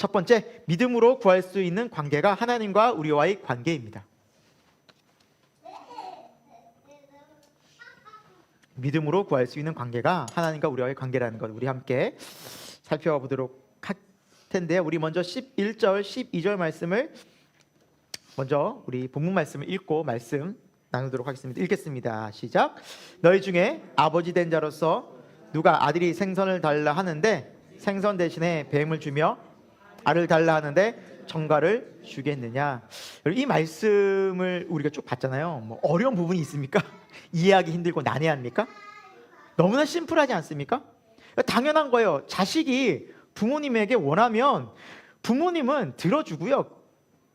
첫 번째, 믿음으로 구할 수 있는 관계가 하나님과 우리와의 관계입니다. 믿음으로 구할 수 있는 관계가 하나님과 우리와의 관계라는 것, 우리 함께 살펴보도록 할 텐데요. 우리 먼저 11절, 12절 말씀을 먼저 우리 본문 말씀을 읽고 말씀 나누도록 하겠습니다. 읽겠습니다. 시작. 너희 중에 아버지 된 자로서 누가 아들이 생선을 달라 하는데 생선 대신에 뱀을 주며 알을 달라 하는데 정갈을 주겠느냐. 이 말씀을 우리가 쭉 봤잖아요. 뭐 어려운 부분이 있습니까? 이해하기 힘들고 난해합니까? 너무나 심플하지 않습니까? 당연한 거예요. 자식이 부모님에게 원하면 부모님은 들어주고요,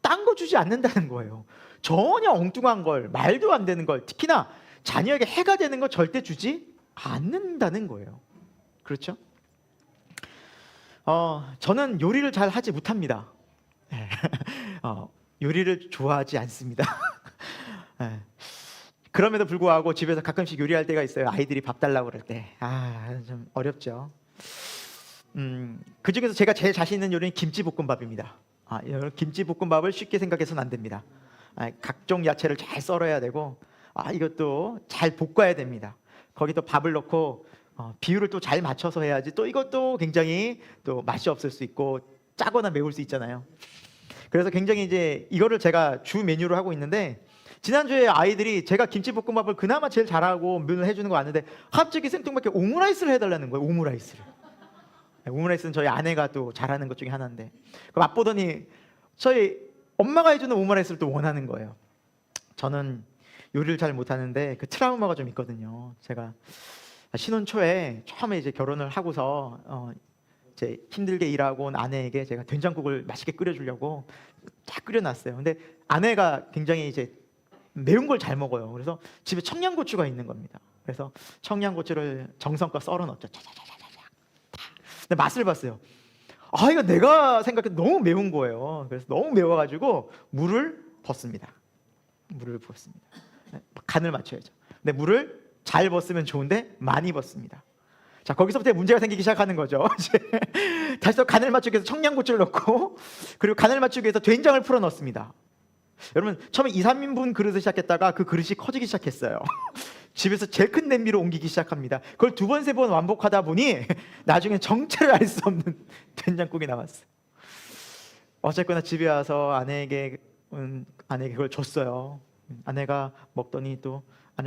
딴 거 주지 않는다는 거예요. 전혀 엉뚱한 걸, 말도 안 되는 걸, 특히나 자녀에게 해가 되는 걸 절대 주지 않는다는 거예요. 그렇죠? 저는 요리를 잘 하지 못합니다. 요리를 좋아하지 않습니다. 그럼에도 불구하고 집에서 가끔씩 요리할 때가 있어요. 아이들이 밥 달라고 그럴 때. 좀 어렵죠. 그 중에서 제가 제일 자신 있는 요리는 김치볶음밥입니다. 김치볶음밥을 쉽게 생각해서는 안 됩니다. 각종 야채를 잘 썰어야 되고, 이것도 잘 볶아야 됩니다. 거기도 밥을 넣고 비율을 또 잘 맞춰서 해야지. 또 이것도 굉장히 또 맛이 없을 수 있고 짜거나 매울 수 있잖아요. 그래서 굉장히 이제 이거를 제가 주 메뉴로 하고 있는데, 지난주에 아이들이 제가 김치볶음밥을 그나마 제일 잘하고 면을 해주는 거 아는데 갑자기 생뚱맞게 오므라이스를 해달라는 거예요. 오므라이스를. 오므라이스는 저희 아내가 또 잘하는 것 중에 하나인데, 그 맛보더니 저희 엄마가 해주는 오므라이스를 또 원하는 거예요. 저는 요리를 잘 못하는데 그 트라우마가 좀 있거든요. 제가 신혼 초에 처음에 이제 결혼을 하고서 이제 힘들게 일하고 온 아내에게 제가 된장국을 맛있게 끓여주려고 딱 끓여놨어요. 근데 아내가 굉장히 이제 매운 걸 잘 먹어요. 그래서 집에 청양고추가 있는 겁니다. 그래서 청양고추를 정성껏 썰어 넣었죠. 근데 맛을 봤어요. 이거 내가 생각해 너무 매운 거예요. 그래서 너무 매워가지고 물을 붓습니다. 물을 부었습니다. 간을 맞춰야죠. 근데 물을 잘 붓으면 좋은데 많이 붓습니다. 자, 거기서부터 문제가 생기기 시작하는 거죠. 다시 또 간을 맞추기 위해서 청양고추를 넣고, 그리고 간을 맞추기 위해서 된장을 풀어 넣습니다. 여러분, 처음에 2, 3인분 그릇을 시작했다가 그 그릇이 커지기 시작했어요. 집에서 제일 큰 냄비로 옮기기 시작합니다. 그걸 2번, 3번 반복하다 보니 나중에 정체를 알 수 없는 된장국이 나왔어요. 어쨌거나 집에 와서 아내에게 그걸 줬어요. 아내가 먹더니 또,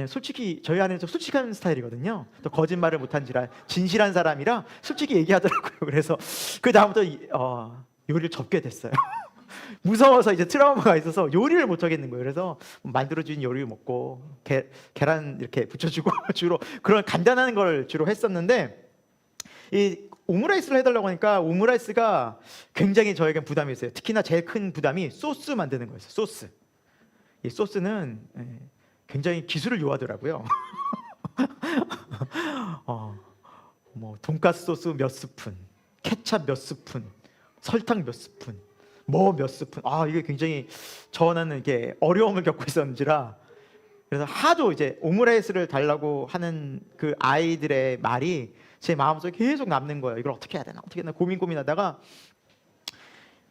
솔직히 저희 아내는 좀 솔직한 스타일이거든요. 또 거짓말을 못한지라 진실한 사람이라 솔직히 얘기하더라고요. 그래서 그 다음부터 요리를 접게 됐어요. 무서워서 이제 트라우마가 있어서 요리를 못 하겠는 거예요. 그래서 만들어진 요리를 먹고 계란 이렇게 부쳐주고 주로 그런 간단한 걸 주로 했었는데, 이 오므라이스를 해달라고 하니까 오므라이스가 굉장히 저에겐 부담이 있어요. 특히나 제일 큰 부담이 소스 만드는 거였어요. 소스. 이 소스는 굉장히 기술을 요하더라고요. 뭐 돈가스 소스 몇 스푼, 케찹 몇 스푼, 설탕 몇 스푼, 뭐 몇 스푼. 이게 굉장히 저는 이게 어려움을 겪고 있었는지라, 그래서 하도 이제 오므라이스를 달라고 하는 그 아이들의 말이 제 마음속에 계속 남는 거예요. 이걸 어떻게 해야 되나 고민하다가,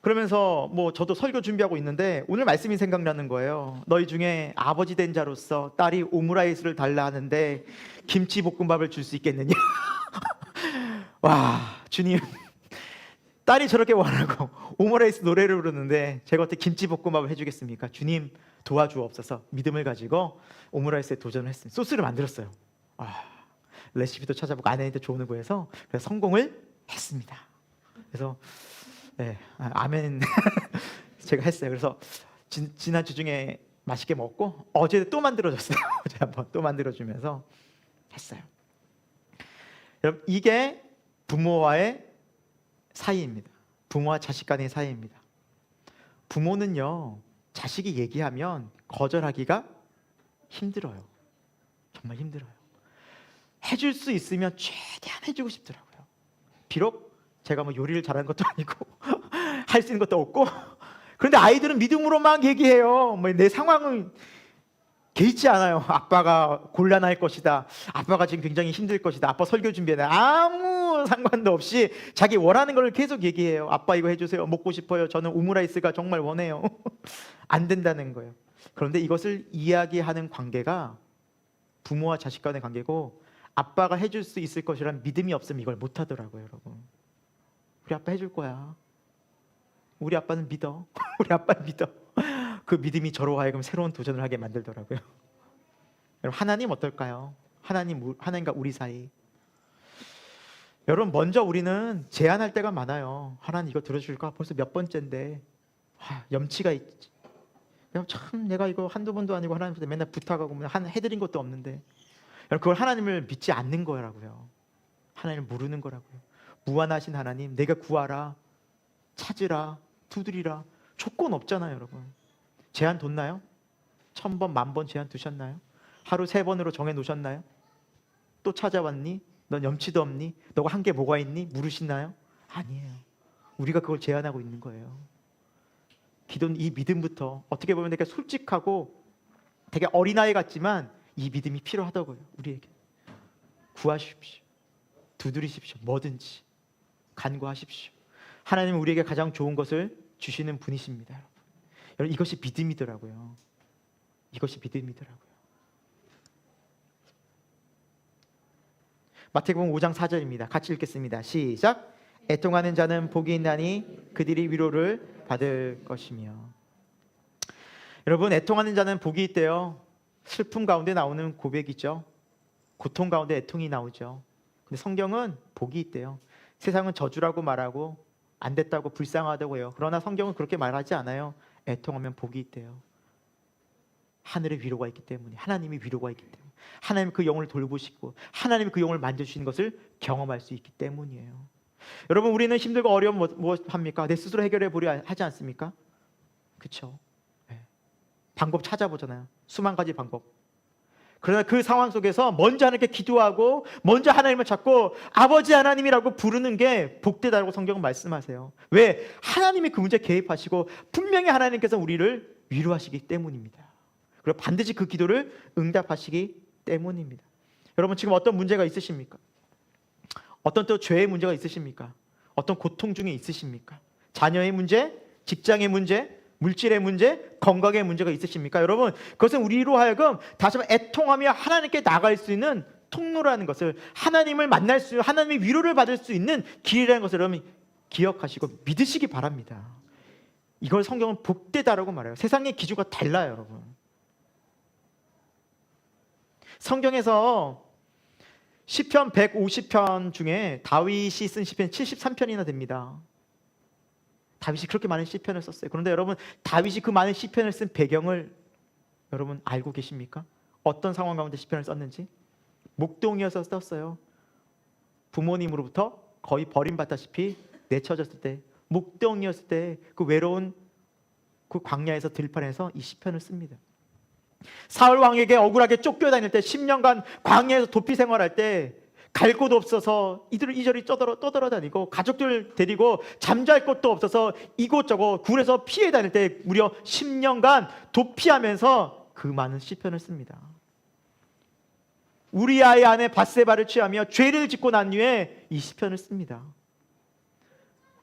그러면서 뭐 저도 설교 준비하고 있는데 오늘 말씀이 생각나는 거예요. 너희 중에 아버지 된 자로서 딸이 오므라이스를 달라 하는데 김치볶음밥을 줄 수 있겠느냐? 와, 주님, 딸이 저렇게 원하고 오므라이스 노래를 부르는데 제가 어떻게 김치볶음밥을 해주겠습니까? 주님 도와주옵소서. 믿음을 가지고 오므라이스에 도전을 했습니다. 소스를 만들었어요. 레시피도 찾아보고 아내한테 조언을 구해서 그래서 성공을 했습니다. 그래서 아멘. 제가 했어요. 그래서 지난 주 중에 맛있게 먹고 어제 또 만들어줬어요. 어제 한번 또 만들어주면서 했어요. 여러분, 이게 부모와의 사이입니다. 부모와 자식 간의 사이입니다. 부모는요, 자식이 얘기하면 거절하기가 힘들어요. 정말 힘들어요. 해줄 수 있으면 최대한 해주고 싶더라고요. 비록 제가 뭐 요리를 잘하는 것도 아니고 할 수 있는 것도 없고, 그런데 아이들은 믿음으로 막 얘기해요. 뭐 내 상황은 개의치 않아요. 아빠가 곤란할 것이다. 아빠가 지금 굉장히 힘들 것이다. 아빠 설교 준비해. 아무 상관도 없이 자기 원하는 걸 계속 얘기해요. 아빠 이거 해주세요. 먹고 싶어요. 저는 오므라이스가 정말 원해요. 안 된다는 거예요. 그런데 이것을 이야기하는 관계가 부모와 자식 간의 관계고, 아빠가 해줄 수 있을 것이란 믿음이 없으면 이걸 못 하더라고요, 여러분. 우리 아빠 해줄 거야. 우리 아빠는 믿어. 우리 아빠는 믿어. 그 믿음이 저로 하여금 새로운 도전을 하게 만들더라고요. 여러분, 하나님 어떨까요? 하나님과 우리 사이. 여러분, 먼저 우리는 제안할 때가 많아요. 하나님 이거 들어줄까? 벌써 몇 번째인데 염치가 있지. 참 내가 이거 한두 번도 아니고 하나님한테 맨날 부탁하고 해드린 것도 없는데. 여러분, 그걸 하나님을 믿지 않는 거라고요. 하나님을 모르는 거라고요. 무한하신 하나님, 내가 구하라, 찾으라, 두드리라. 조건 없잖아요, 여러분. 제한 뒀나요? 1000번, 10,000번 제한 두셨나요? 하루 3번으로 정해 놓으셨나요? 또 찾아왔니? 넌 염치도 없니? 너가 한 게 뭐가 있니? 물으시나요? 아니에요. 우리가 그걸 제한하고 있는 거예요. 기도는 이 믿음부터, 어떻게 보면 되게 솔직하고 되게 어린아이 같지만 이 믿음이 필요하다고요. 우리에게 구하십시오. 두드리십시오. 뭐든지 간구하십시오. 하나님은 우리에게 가장 좋은 것을 주시는 분이십니다. 여러분, 이것이 믿음이더라고요. 이것이 믿음이더라고요. 마태복음 5장 4절입니다. 같이 읽겠습니다. 시작. 애통하는 자는 복이 있나니 그들이 위로를 받을 것이며. 여러분, 애통하는 자는 복이 있대요. 슬픔 가운데 나오는 고백이죠. 고통 가운데 애통이 나오죠. 근데 성경은 복이 있대요. 세상은 저주라고 말하고 안 됐다고 불쌍하다고 해요. 그러나 성경은 그렇게 말하지 않아요. 애통하면 복이 있대요. 하늘의 위로가 있기 때문에, 하나님이 위로가 있기 때문에, 하나님이 그 영혼을 돌보시고 하나님이 그 영혼을 만져주시는 것을 경험할 수 있기 때문이에요. 여러분, 우리는 힘들고 어려우면 뭐 합니까? 내 스스로 해결해 보려 하지 않습니까? 그렇죠? 네. 방법 찾아보잖아요. 수만 가지 방법. 그러나 그 상황 속에서 먼저 하나님께 기도하고 먼저 하나님을 찾고 아버지 하나님이라고 부르는 게 복되다고 성경은 말씀하세요. 왜? 하나님이 그 문제에 개입하시고 분명히 하나님께서 우리를 위로하시기 때문입니다. 그리고 반드시 그 기도를 응답하시기 때문입니다. 여러분, 지금 어떤 문제가 있으십니까? 어떤 또 죄의 문제가 있으십니까? 어떤 고통 중에 있으십니까? 자녀의 문제, 직장의 문제, 물질의 문제, 건강의 문제가 있으십니까? 여러분, 그것은 우리로 하여금 다시 한번 애통하며 하나님께 나갈 수 있는 통로라는 것을, 하나님을 만날 수, 하나님의 위로를 받을 수 있는 길이라는 것을 여러분 기억하시고 믿으시기 바랍니다. 이걸 성경은 복되다라고 말해요. 세상의 기준과 달라요, 여러분. 성경에서 시편 150편 중에 다윗이 쓴 시편 73편이나 됩니다. 다윗이 그렇게 많은 시편을 썼어요. 그런데 여러분, 다윗이 그 많은 시편을 쓴 배경을 여러분 알고 계십니까? 어떤 상황 가운데 시편을 썼는지? 목동이어서 썼어요. 부모님으로부터 거의 버림받다시피 내쳐졌을 때, 목동이었을 때 그 외로운 그 광야에서 들판에서 이 시편을 씁니다. 사울 왕에게 억울하게 쫓겨다닐 때, 10년간 광야에서 도피 생활할 때 갈 곳 없어서 이리저리 떠돌아다니고, 가족들 데리고 잠잘 곳도 없어서 이곳저곳 굴에서 피해 다닐 때 무려 10년간 도피하면서 그 많은 시편을 씁니다. 우리아의 아내 밧세바를 취하며 죄를 짓고 난 후에 이 시편을 씁니다.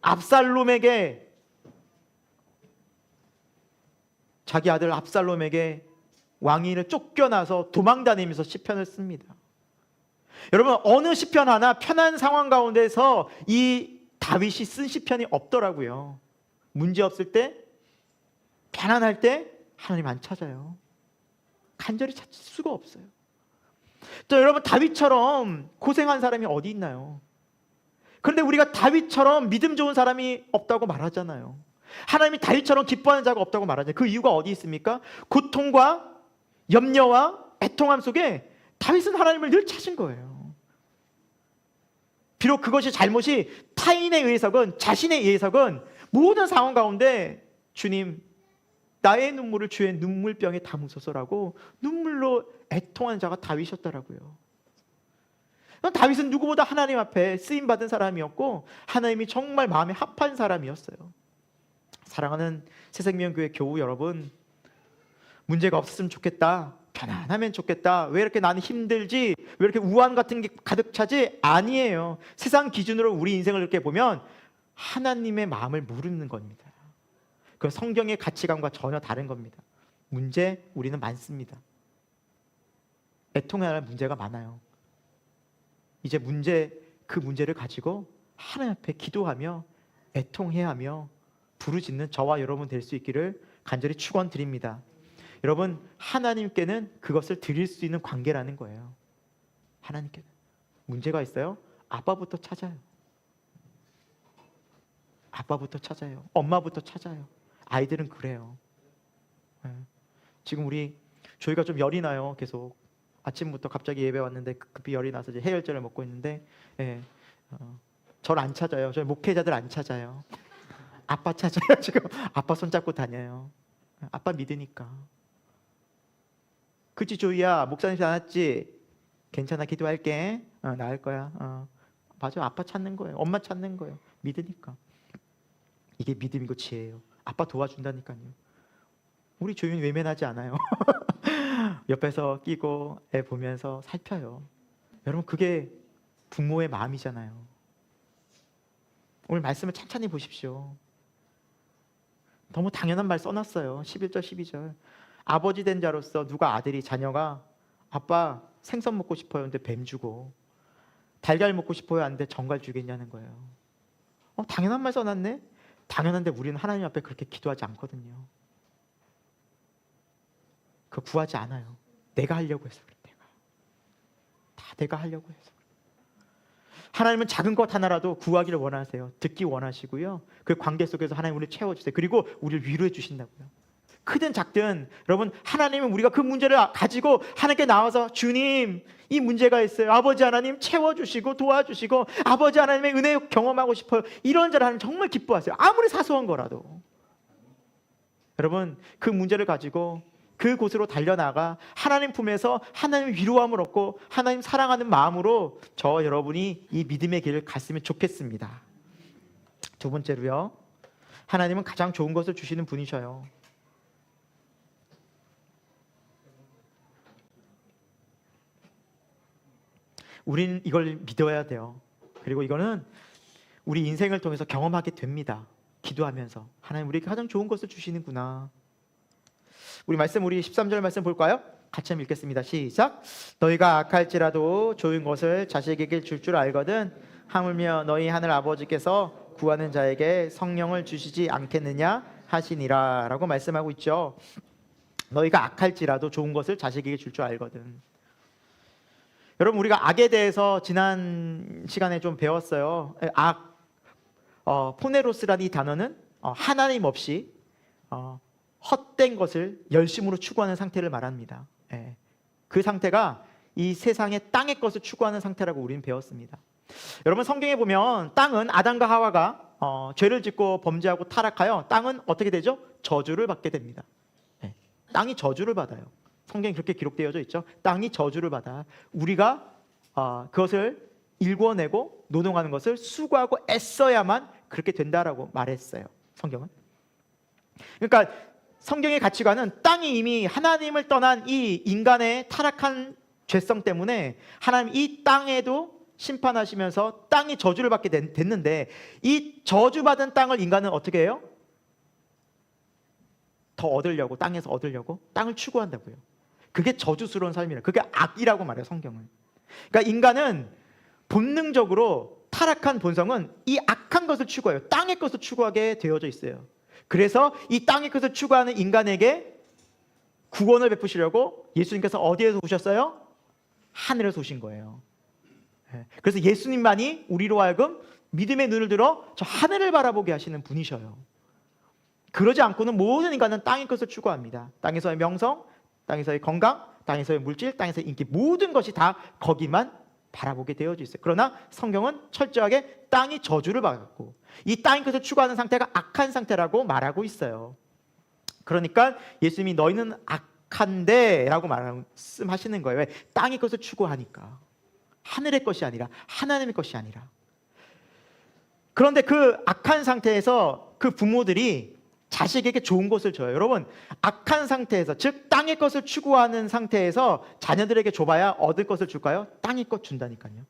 압살롬에게, 자기 아들 압살롬에게 왕위를 쫓겨나서 도망다니면서 시편을 씁니다. 여러분, 어느 시편 하나 편한 상황 가운데서 이 다윗이 쓴 시편이 없더라고요. 문제 없을 때, 편안할 때 하나님 안 찾아요. 간절히 찾을 수가 없어요. 또 여러분, 다윗처럼 고생한 사람이 어디 있나요? 그런데 우리가 다윗처럼 믿음 좋은 사람이 없다고 말하잖아요. 하나님이 다윗처럼 기뻐하는 자가 없다고 말하잖아요. 그 이유가 어디 있습니까? 고통과 염려와 애통함 속에 다윗은 하나님을 늘 찾은 거예요. 비록 그것이 잘못이 타인에 의해서건 자신에 의해서건 모든 상황 가운데 주님, 나의 눈물을 주의 눈물병에 담으소서라고 눈물로 애통하는 자가 다윗이었더라고요. 다윗은 누구보다 하나님 앞에 쓰임받은 사람이었고 하나님이 정말 마음에 합한 사람이었어요. 사랑하는 새생명교회 교우 여러분, 문제가 없었으면 좋겠다, 편안하면 좋겠다. 왜 이렇게 나는 힘들지? 왜 이렇게 우한 같은 게 가득 차지? 아니에요. 세상 기준으로 우리 인생을 이렇게 보면 하나님의 마음을 모르는 겁니다. 그 성경의 가치관과 전혀 다른 겁니다. 문제 우리는 많습니다. 애통해야 할 문제가 많아요. 이제 그 문제를 가지고 하나님 앞에 기도하며 애통해야 하며 부르짖는 저와 여러분 될 수 있기를 간절히 축원드립니다. 여러분, 하나님께는 그것을 드릴 수 있는 관계라는 거예요. 하나님께는 문제가 있어요? 아빠부터 찾아요. 아빠부터 찾아요. 엄마부터 찾아요. 아이들은 그래요. 지금 저희가 좀 열이 나요. 계속 아침부터 갑자기 예배 왔는데 급히 열이 나서 이제 해열제를 먹고 있는데, 저를 안 찾아요. 저희 목회자들 안 찾아요. 아빠 찾아요. 지금 아빠 손잡고 다녀요. 아빠 믿으니까. 그치 조이야, 목사님 안 왔지? 괜찮아, 기도할게. 나을 거야. 맞아, 아빠 찾는 거예요. 엄마 찾는 거예요. 믿으니까. 이게 믿음이고 지혜예요. 아빠 도와준다니까요. 우리 조이는 외면하지 않아요. 옆에서 끼고 애 보면서 살펴요. 여러분, 그게 부모의 마음이잖아요. 오늘 말씀을 찬찬히 보십시오. 너무 당연한 말 써놨어요. 11절 12절. 아버지 된 자로서 누가 자녀가 아빠 생선 먹고 싶어요 근데 뱀 주고, 달걀 먹고 싶어요 하는데 정갈 주겠냐는 거예요. 당연한 말 써놨네. 당연한데 우리는 하나님 앞에 그렇게 기도하지 않거든요. 그거 구하지 않아요. 내가 하려고 해서 그래. 내가 하려고 해서. 하나님은 작은 것 하나라도 구하기를 원하세요. 듣기 원하시고요. 그 관계 속에서 하나님 우리를 채워주세요. 그리고 우리를 위로해 주신다고요. 크든 작든 여러분, 하나님은 우리가 그 문제를 가지고 하나님께 나와서 주님, 이 문제가 있어요. 아버지 하나님 채워주시고 도와주시고 아버지 하나님의 은혜 경험하고 싶어요. 이런 자를 하나님 정말 기뻐하세요. 아무리 사소한 거라도. 여러분, 그 문제를 가지고 그곳으로 달려나가 하나님 품에서 하나님의 위로함을 얻고 하나님 사랑하는 마음으로 저 여러분이 이 믿음의 길을 갔으면 좋겠습니다. 두 번째로요, 하나님은 가장 좋은 것을 주시는 분이셔요. 우리는 이걸 믿어야 돼요. 그리고 이거는 우리 인생을 통해서 경험하게 됩니다. 기도하면서 하나님 우리에게 가장 좋은 것을 주시는구나. 우리 13절 말씀 볼까요? 같이 한번 읽겠습니다. 시작. 너희가 악할지라도 좋은 것을 자식에게 줄 줄 알거든 하물며 너희 하늘 아버지께서 구하는 자에게 성령을 주시지 않겠느냐 하시니라 라고 말씀하고 있죠. 너희가 악할지라도 좋은 것을 자식에게 줄 줄 알거든. 여러분, 우리가 악에 대해서 지난 시간에 좀 배웠어요. 포네로스라는 이 단어는 하나님 없이 헛된 것을 열심으로 추구하는 상태를 말합니다. 그 상태가 이 세상의 땅의 것을 추구하는 상태라고 우리는 배웠습니다. 여러분, 성경에 보면 땅은 아담과 하와가 죄를 짓고 범죄하고 타락하여 땅은 어떻게 되죠? 저주를 받게 됩니다. 땅이 저주를 받아요. 성경에 그렇게 기록되어져 있죠. 땅이 저주를 받아 우리가 그것을 일궈내고 노동하는 것을 수고하고 애써야만 그렇게 된다라고 말했어요. 성경은. 그러니까 성경의 가치관은 땅이 이미 하나님을 떠난 이 인간의 타락한 죄성 때문에 하나님 이 땅에도 심판하시면서 땅이 저주를 받게 됐는데, 이 저주받은 땅을 인간은 어떻게 해요? 더 얻으려고, 땅에서 얻으려고 땅을 추구한다고요. 그게 저주스러운 삶이라. 그게 악이라고 말해요, 성경은. 그러니까 인간은 본능적으로 타락한 본성은 이 악한 것을 추구해요. 땅의 것을 추구하게 되어져 있어요. 그래서 이 땅의 것을 추구하는 인간에게 구원을 베푸시려고 예수님께서 어디에서 오셨어요? 하늘에서 오신 거예요. 그래서 예수님만이 우리로 하여금 믿음의 눈을 들어 저 하늘을 바라보게 하시는 분이셔요. 그러지 않고는 모든 인간은 땅의 것을 추구합니다. 땅에서의 명성, 땅에서의 건강, 땅에서의 물질, 땅에서의 인기, 모든 것이 다 거기만 바라보게 되어져 있어요. 그러나 성경은 철저하게 땅이 저주를 받았고 이 땅의 것을 추구하는 상태가 악한 상태라고 말하고 있어요. 그러니까 예수님이 너희는 악한데 라고 말씀하시는 거예요. 왜? 땅의 것을 추구하니까. 하늘의 것이 아니라 하나님의 것이 아니라. 그런데 그 악한 상태에서 그 부모들이 자식에게 좋은 것을 줘요. 여러분, 악한 상태에서, 즉 땅의 것을 추구하는 상태에서 자녀들에게 줘봐야 얻을 것을 줄까요? 땅의 것 준다니까요.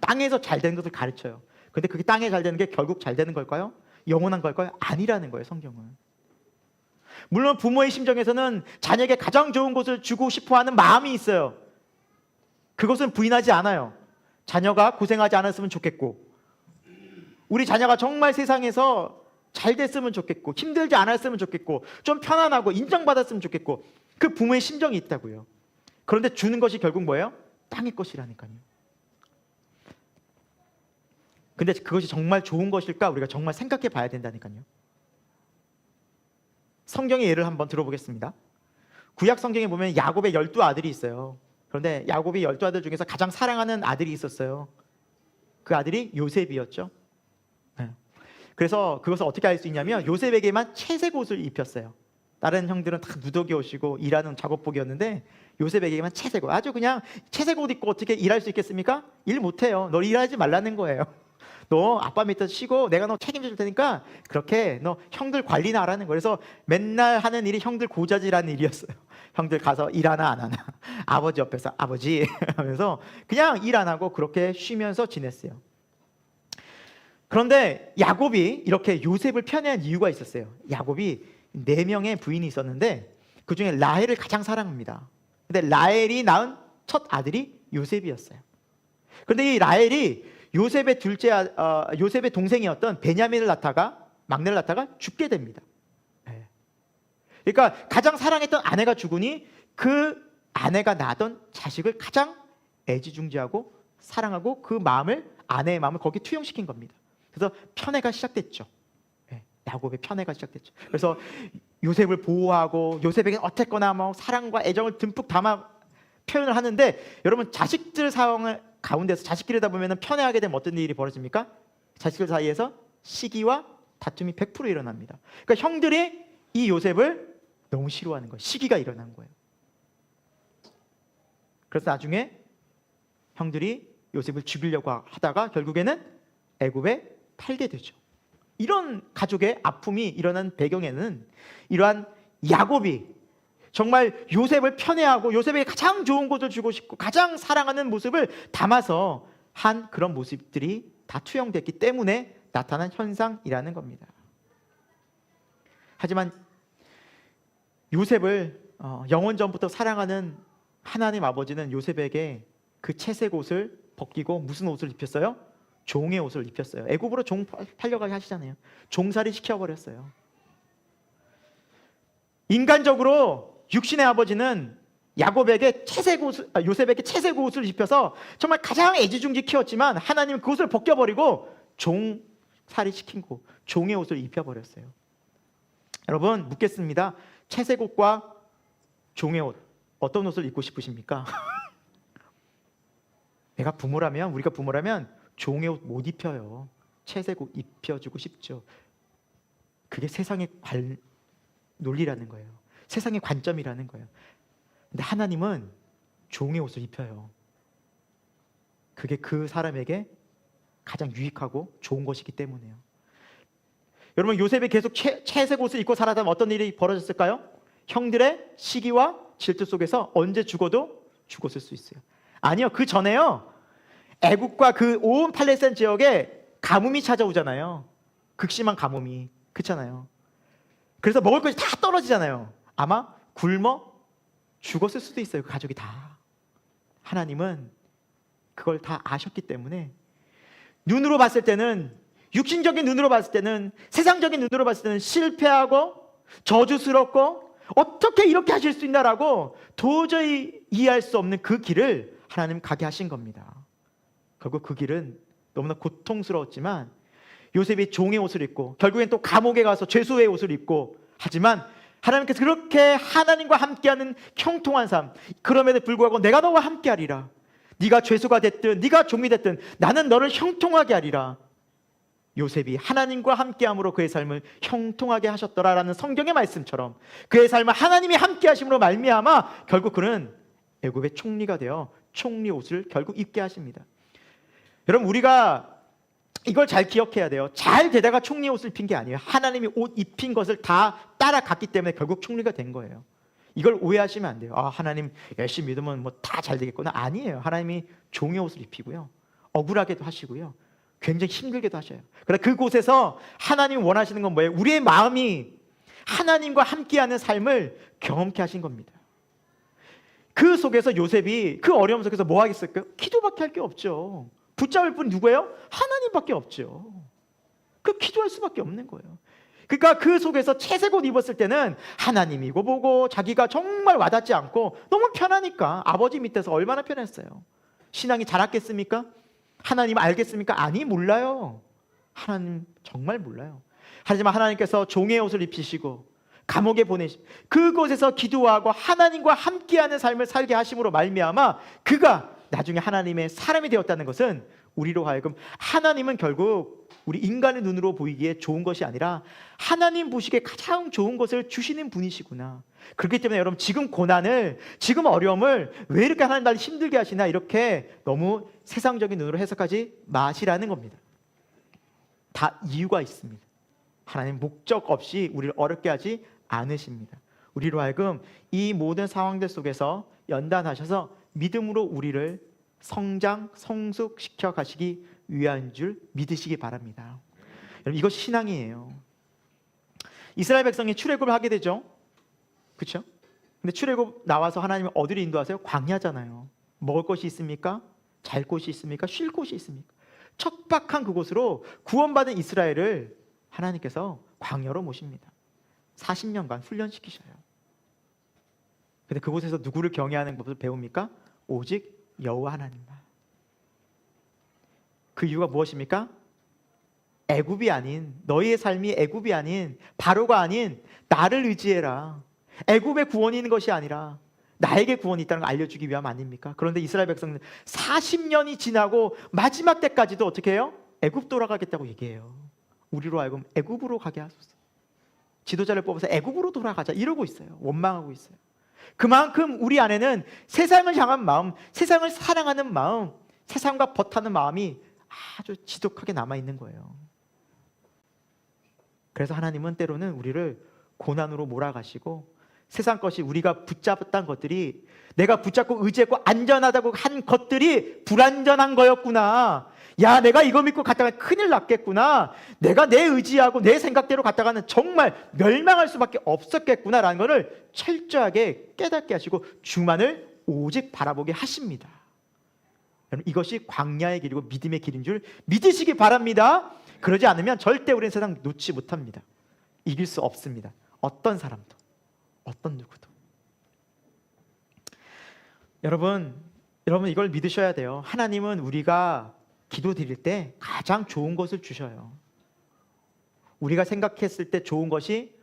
땅에서 잘 되는 것을 가르쳐요. 근데 그게 땅에 잘 되는 게 결국 잘 되는 걸까요? 영원한 걸까요? 아니라는 거예요, 성경은. 물론 부모의 심정에서는 자녀에게 가장 좋은 것을 주고 싶어하는 마음이 있어요. 그것은 부인하지 않아요. 자녀가 고생하지 않았으면 좋겠고, 우리 자녀가 정말 세상에서 잘 됐으면 좋겠고, 힘들지 않았으면 좋겠고, 좀 편안하고 인정받았으면 좋겠고, 그 부모의 심정이 있다고요. 그런데 주는 것이 결국 뭐예요? 땅의 것이라니까요. 근데 그것이 정말 좋은 것일까? 우리가 정말 생각해 봐야 된다니까요. 성경의 예를 한번 들어보겠습니다. 구약 성경에 보면 야곱의 12아들이 있어요. 그런데 야곱이 12아들 중에서 가장 사랑하는 아들이 있었어요. 그 아들이 요셉이었죠. 그래서 그것을 어떻게 알 수 있냐면 요셉에게만 채색 옷을 입혔어요. 다른 형들은 다 누더기 옷이고 일하는 작업복이었는데 요셉에게만 채색 옷. 아주 그냥 채색 옷 입고 어떻게 일할 수 있겠습니까? 일 못해요. 너 일하지 말라는 거예요. 너 아빠 밑에서 쉬고 내가 너 책임져 줄 테니까 그렇게 너 형들 관리나 하라는 거예요. 그래서 맨날 하는 일이 형들 고자질하는 일이었어요. 형들 가서 일 하나 안 하나. 아버지 옆에서 아버지 하면서 그냥 일 안 하고 그렇게 쉬면서 지냈어요. 그런데 야곱이 이렇게 요셉을 편애한 이유가 있었어요. 야곱이 4명의 부인이 있었는데 그중에 라헬을 가장 사랑합니다. 근데 라헬이 낳은 첫 아들이 요셉이었어요. 그런데 이 라헬이 요셉의 요셉의 동생이었던 베냐민을 낳다가 막내를 낳다가 죽게 됩니다. 그러니까 가장 사랑했던 아내가 죽으니 그 아내가 낳던 자식을 가장 애지중지하고 사랑하고 그 마음을, 아내의 마음을 거기에 투영시킨 겁니다. 그래서 편애가 시작됐죠. 야곱의 편애가 시작됐죠. 그래서 요셉을 보호하고 요셉에게 어쨌거나 뭐 사랑과 애정을 듬뿍 담아 표현을 하는데, 여러분 자식들 상황을 가운데서 자식 기르다 보면 편애하게 되면 어떤 일이 벌어집니까? 자식들 사이에서 시기와 다툼이 100% 일어납니다. 그러니까 형들이 이 요셉을 너무 싫어하는 거예요. 시기가 일어난 거예요. 그래서 나중에 형들이 요셉을 죽이려고 하다가 결국에는 애굽에 팔게 되죠. 이런 가족의 아픔이 일어난 배경에는 이러한 야곱이 정말 요셉을 편애하고 요셉에게 가장 좋은 것을 주고 싶고 가장 사랑하는 모습을 담아서 한 그런 모습들이 다 투영됐기 때문에 나타난 현상이라는 겁니다. 하지만 요셉을 영원전부터 사랑하는 하나님 아버지는 요셉에게 그 채색 옷을 벗기고 무슨 옷을 입혔어요? 종의 옷을 입혔어요. 애굽으로 종 팔려가게 하시잖아요. 종살이 시켜버렸어요. 인간적으로 육신의 아버지는 야곱에게 요셉에게 채색 옷을 입혀서 정말 가장 애지중지 키웠지만 하나님은 그 옷을 벗겨버리고 종살이 시키고 종의 옷을 입혀버렸어요. 여러분 묻겠습니다. 채색 옷과 종의 옷, 어떤 옷을 입고 싶으십니까? 우리가 부모라면 종의 옷 못 입혀요. 채색 옷 입혀주고 싶죠. 그게 세상의 논리라는 거예요. 세상의 관점이라는 거예요. 근데 하나님은 종의 옷을 입혀요. 그게 그 사람에게 가장 유익하고 좋은 것이기 때문에요. 여러분 요셉이 계속 채색 옷을 입고 살아가면 어떤 일이 벌어졌을까요? 형들의 시기와 질투 속에서 언제 죽어도 죽었을 수 있어요. 아니요, 그 전에요. 애국과 그 온 팔레스타인 지역에 가뭄이 찾아오잖아요. 극심한 가뭄이. 그렇잖아요. 그래서 먹을 것이 다 떨어지잖아요. 아마 굶어 죽었을 수도 있어요. 그 가족이 다. 하나님은 그걸 다 아셨기 때문에 눈으로 봤을 때는, 육신적인 눈으로 봤을 때는, 세상적인 눈으로 봤을 때는 실패하고 저주스럽고 어떻게 이렇게 하실 수 있나라고 도저히 이해할 수 없는 그 길을 하나님 가게 하신 겁니다. 결국 그 길은 너무나 고통스러웠지만 요셉이 종의 옷을 입고 결국엔 또 감옥에 가서 죄수의 옷을 입고, 하지만 하나님께서 그렇게 하나님과 함께하는 형통한 삶, 그럼에도 불구하고 내가 너와 함께하리라. 네가 죄수가 됐든 네가 종이 됐든 나는 너를 형통하게 하리라. 요셉이 하나님과 함께함으로 그의 삶을 형통하게 하셨더라라는 성경의 말씀처럼 그의 삶을 하나님이 함께하심으로 말미암아 결국 그는 애굽의 총리가 되어 총리 옷을 결국 입게 하십니다. 여러분 우리가 이걸 잘 기억해야 돼요. 잘 되다가 총리 옷을 입힌 게 아니에요. 하나님이 옷 입힌 것을 다 따라갔기 때문에 결국 총리가 된 거예요. 이걸 오해하시면 안 돼요. 하나님 열심히 믿으면 뭐 다 잘 되겠구나. 아니에요. 하나님이 종의 옷을 입히고요, 억울하게도 하시고요, 굉장히 힘들게도 하셔요. 그러나 그곳에서 하나님이 원하시는 건 뭐예요? 우리의 마음이 하나님과 함께하는 삶을 경험케 하신 겁니다. 그 속에서 요셉이 그 어려움 속에서 뭐 하겠을까요? 기도밖에 할 게 없죠. 붙잡을 분이 누구예요? 하나님밖에 없죠. 그 기도할 수밖에 없는 거예요. 그러니까 그 속에서 채색 옷 입었을 때는 하나님이고 보고 자기가 정말 와닿지 않고 너무 편하니까 아버지 밑에서 얼마나 편했어요. 신앙이 자랐겠습니까? 하나님 알겠습니까? 아니, 몰라요. 하나님 정말 몰라요. 하지만 하나님께서 종의 옷을 입히시고 감옥에 보내시고 그곳에서 기도하고 하나님과 함께하는 삶을 살게 하심으로 말미암아 그가 나중에 하나님의 사람이 되었다는 것은 우리로 하여금 하나님은 결국 우리 인간의 눈으로 보이기에 좋은 것이 아니라 하나님 보시기에 가장 좋은 것을 주시는 분이시구나. 그렇기 때문에 여러분, 지금 고난을, 지금 어려움을 왜 이렇게 하나님 날 힘들게 하시나 이렇게 너무 세상적인 눈으로 해석하지 마시라는 겁니다. 다 이유가 있습니다. 하나님 목적 없이 우리를 어렵게 하지 않으십니다. 우리로 하여금 이 모든 상황들 속에서 연단하셔서 믿음으로 우리를 성장, 성숙시켜 가시기 위한 줄 믿으시기 바랍니다. 여러분, 이것이 신앙이에요. 이스라엘 백성이 출애굽을 하게 되죠. 그렇죠? 근데 출애굽 나와서 하나님이 어디로 인도하세요? 광야잖아요. 먹을 것이 있습니까? 잘 곳이 있습니까? 쉴 곳이 있습니까? 척박한 그곳으로 구원받은 이스라엘을 하나님께서 광야로 모십니다. 40년간 훈련시키셔요. 근데 그곳에서 누구를 경외하는 법을 배웁니까? 오직 여호와 하나님만. 그 이유가 무엇입니까? 애굽이 아닌, 너희의 삶이 애굽이 아닌, 바로가 아닌 나를 의지해라. 애굽의 구원이 있는 것이 아니라 나에게 구원이 있다는 걸 알려주기 위함 아닙니까? 그런데 이스라엘 백성은 40년이 지나고 마지막 때까지도 어떻게 해요? 애굽 돌아가겠다고 얘기해요. 우리로 하여금 애굽으로 가게 하소서. 지도자를 뽑아서 애굽으로 돌아가자 이러고 있어요. 원망하고 있어요. 그만큼 우리 안에는 세상을 향한 마음, 세상을 사랑하는 마음, 세상과 버타는 마음이 아주 지독하게 남아있는 거예요. 그래서 하나님은 때로는 우리를 고난으로 몰아가시고 세상 것이 우리가 붙잡았던 것들이, 내가 붙잡고 의지했고 안전하다고 한 것들이 불안전한 거였구나. 야, 내가 이거 믿고 갔다가 큰일 났겠구나. 내가 내 의지하고 내 생각대로 갔다가는 정말 멸망할 수밖에 없었겠구나라는 것을 철저하게 깨닫게 하시고 주만을 오직 바라보게 하십니다. 여러분, 이것이 광야의 길이고 믿음의 길인 줄 믿으시기 바랍니다. 그러지 않으면 절대 우리는 세상 놓지 못합니다. 이길 수 없습니다. 어떤 사람도, 어떤 누구도. 여러분 이걸 믿으셔야 돼요. 하나님은 우리가 기도 드릴 때 가장 좋은 것을 주셔요. 우리가 생각했을 때 좋은 것이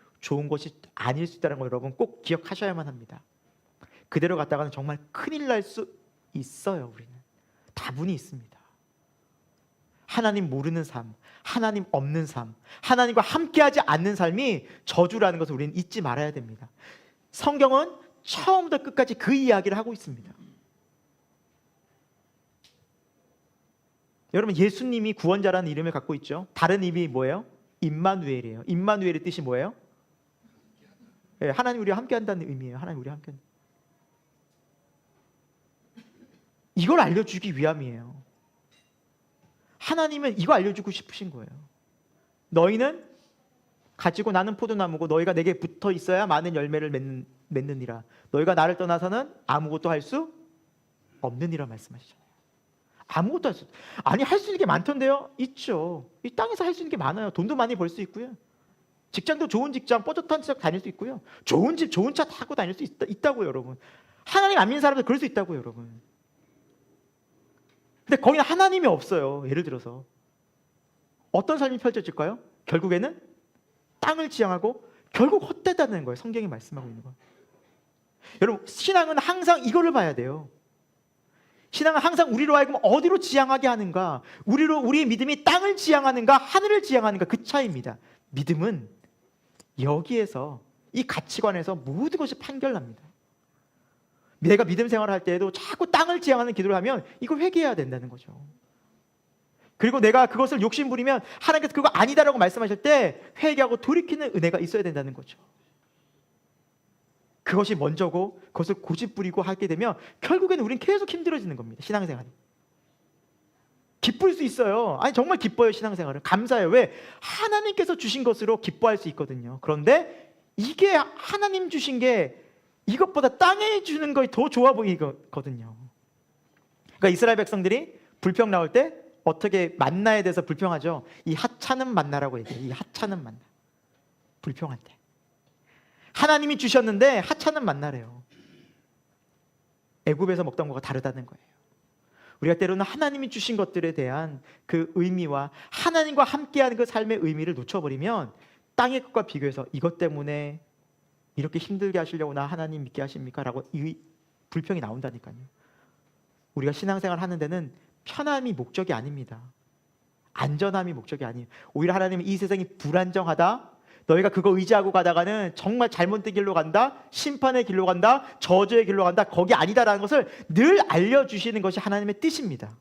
아닐 수 있다는 걸 여러분 꼭 기억하셔야만 합니다. 그대로 갔다가는 정말 큰일 날 수 있어요. 우리는 다분히 있습니다. 하나님 모르는 삶, 하나님 없는 삶, 하나님과 함께하지 않는 삶이 저주라는 것을 우리는 잊지 말아야 됩니다. 성경은 처음부터 끝까지 그 이야기를 하고 있습니다. 여러분, 예수님이 구원자라는 이름을 갖고 있죠. 다른 이름이 뭐예요? 임마누엘이에요. 임마누엘의 뜻이 뭐예요? 네, 하나님 우리와 함께한다는 의미예요. 하나님 우리와 함께한다. 이걸 알려주기 위함이에요. 하나님은 이거 알려주고 싶으신 거예요. 너희는 가지고 나는 포도나무고 너희가 내게 붙어 있어야 많은 열매를 맺느니라. 너희가 나를 떠나서는 아무것도 할 수 없느니라 말씀하시잖아요. 아무것도 할 수, 아니 할 수 있는 게 많던데요? 있죠. 이 땅에서 할 수 있는 게 많아요. 돈도 많이 벌 수 있고요. 직장도 좋은 직장, 뻗어탄 집 다닐 수 있고요. 좋은 집, 좋은 차 타고 다닐 수 있다고요, 여러분. 하나님 안 믿는 사람들 그럴 수 있다고요, 여러분. 근데 거기는 하나님이 없어요. 예를 들어서 어떤 삶이 펼쳐질까요? 결국에는 땅을 지향하고 결국 헛되다는 거예요. 성경이 말씀하고 있는 거예요. 여러분, 신앙은 항상 이거를 봐야 돼요. 신앙은 항상 우리로 하여금 어디로 지향하게 하는가, 우리의 믿음이 땅을 지향하는가 하늘을 지향하는가, 그 차이입니다. 믿음은 여기에서, 이 가치관에서 모든 것이 판결납니다. 내가 믿음 생활을 할 때에도 자꾸 땅을 지향하는 기도를 하면 이걸 회개해야 된다는 거죠. 그리고 내가 그것을 욕심부리면 하나님께서 그거 아니다라고 말씀하실 때 회개하고 돌이키는 은혜가 있어야 된다는 거죠. 그것이 먼저고 그것을 고집부리고 하게 되면 결국에는 우리는 계속 힘들어지는 겁니다. 신앙생활이. 기쁠 수 있어요. 아니 정말 기뻐요. 신앙생활은 감사해요. 왜? 하나님께서 주신 것으로 기뻐할 수 있거든요. 그런데 이게 하나님 주신 게 이것보다 땅에 주는 것이 더 좋아 보이거든요. 그러니까 이스라엘 백성들이 불평 나올 때 어떻게 만나에 대해서 불평하죠. 이 하찮은 만나라고 얘기해요. 이 하찮은 만나. 불평할 때 하나님이 주셨는데 하찮은 만나래요. 애굽에서 먹던 거가 다르다는 거예요. 우리가 때로는 하나님이 주신 것들에 대한 그 의미와 하나님과 함께하는 그 삶의 의미를 놓쳐버리면 땅의 것과 비교해서 이것 때문에 이렇게 힘들게 하시려고 나 하나님 믿게 하십니까? 라고 이 불평이 나온다니까요. 우리가 신앙생활 하는 데는 편함이 목적이 아닙니다. 안전함이 목적이 아니에요. 오히려 하나님은 이 세상이 불안정하다, 너희가 그거 의지하고 가다가는 정말 잘못된 길로 간다, 심판의 길로 간다, 저주의 길로 간다, 거기 아니다라는 것을 늘 알려주시는 것이 하나님의 뜻입니다.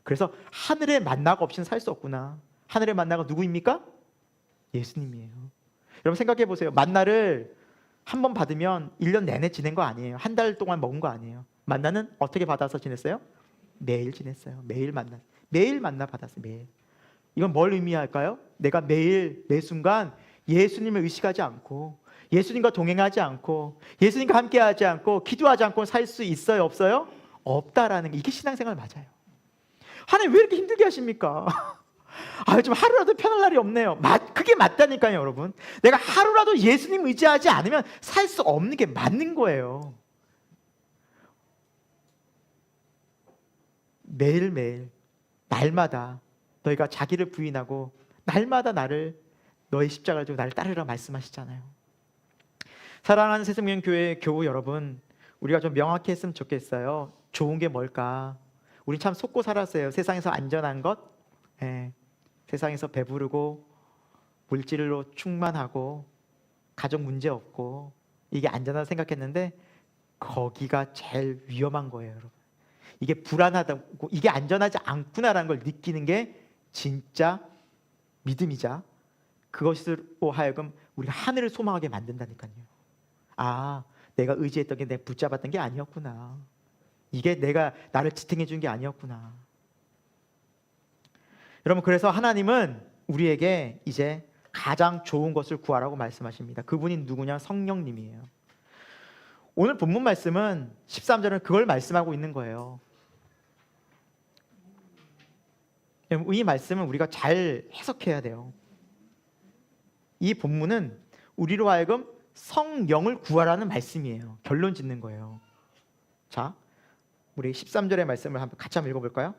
그래서 하늘의 만나가 없이는 살 수 없구나. 하늘의 만나가 누구입니까? 예수님이에요. 여러분 생각해 보세요. 만나를 한 번 받으면 1년 내내 지낸 거 아니에요. 한 달 동안 먹은 거 아니에요. 만나는 어떻게 받아서 지냈어요? 매일 지냈어요. 매일 만나. 매일 만나 받았어요. 매일. 이건 뭘 의미할까요? 내가 매일 매 순간 예수님을 의식하지 않고 예수님과 동행하지 않고 예수님과 함께하지 않고 기도하지 않고 살 수 있어요? 없어요? 없다라는 게 이게 신앙생활 맞아요. 하나님 왜 이렇게 힘들게 하십니까? 좀 하루라도 편할 날이 없네요. 그게 맞다니까요, 여러분. 내가 하루라도 예수님 의지하지 않으면 살 수 없는 게 맞는 거예요. 매일매일 날마다 너희가 자기를 부인하고 날마다 너의 십자가를 지고 나를 따르라 말씀하시잖아요. 사랑하는 새생명교회 교우 여러분, 우리가 좀 명확히 했으면 좋겠어요. 좋은 게 뭘까? 우리 참 속고 살았어요. 세상에서 안전한 것, 세상에서 배부르고 물질로 충만하고 가족 문제 없고 이게 안전하다고 생각했는데 거기가 제일 위험한 거예요, 여러분. 이게 불안하다고, 이게 안전하지 않구나라는 걸 느끼는 게 진짜 믿음이자 그것으로 하여금 우리가 하늘을 소망하게 만든다니까요. 내가 의지했던 게 내가 붙잡았던 게 아니었구나. 이게 내가 나를 지탱해 준 게 아니었구나. 여러분, 그래서 하나님은 우리에게 이제 가장 좋은 것을 구하라고 말씀하십니다. 그분이 누구냐? 성령님이에요. 오늘 본문 말씀은 13절은 그걸 말씀하고 있는 거예요. 이 말씀은 우리가 잘 해석해야 돼요. 이 본문은 우리로 하여금 성령을 구하라는 말씀이에요. 결론 짓는 거예요. 자, 우리 13절의 말씀을 같이 한번 읽어볼까요?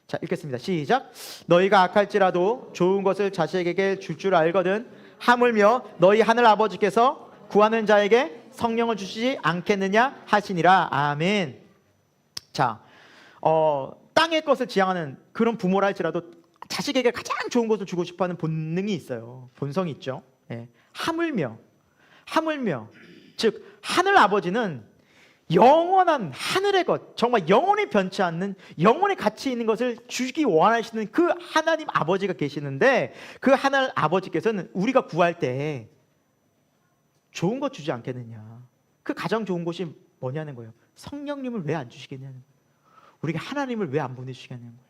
자, 읽겠습니다. 시작. 너희가 악할지라도 좋은 것을 자식에게 줄 줄 알거든 하물며 너희 하늘 아버지께서 구하는 자에게 성령을 주시지 않겠느냐 하시니라. 아멘. 자, 땅의 것을 지향하는 그런 부모라 할지라도 자식에게 가장 좋은 것을 주고 싶어하는 본능이 있어요. 본성이 있죠. 하물며 즉 하늘 아버지는 영원한 하늘의 것, 정말 영원히 변치 않는 영원히 가치 있는 것을 주기 원하시는 그 하나님 아버지가 계시는데 그 하늘 아버지께서는 우리가 구할 때 좋은 것 주지 않겠느냐. 그 가장 좋은 것이 뭐냐는 거예요. 성령님을 왜 안 주시겠냐는 거예요. 우리가 하나님을 왜 안 보내주시겠냐는 거예요.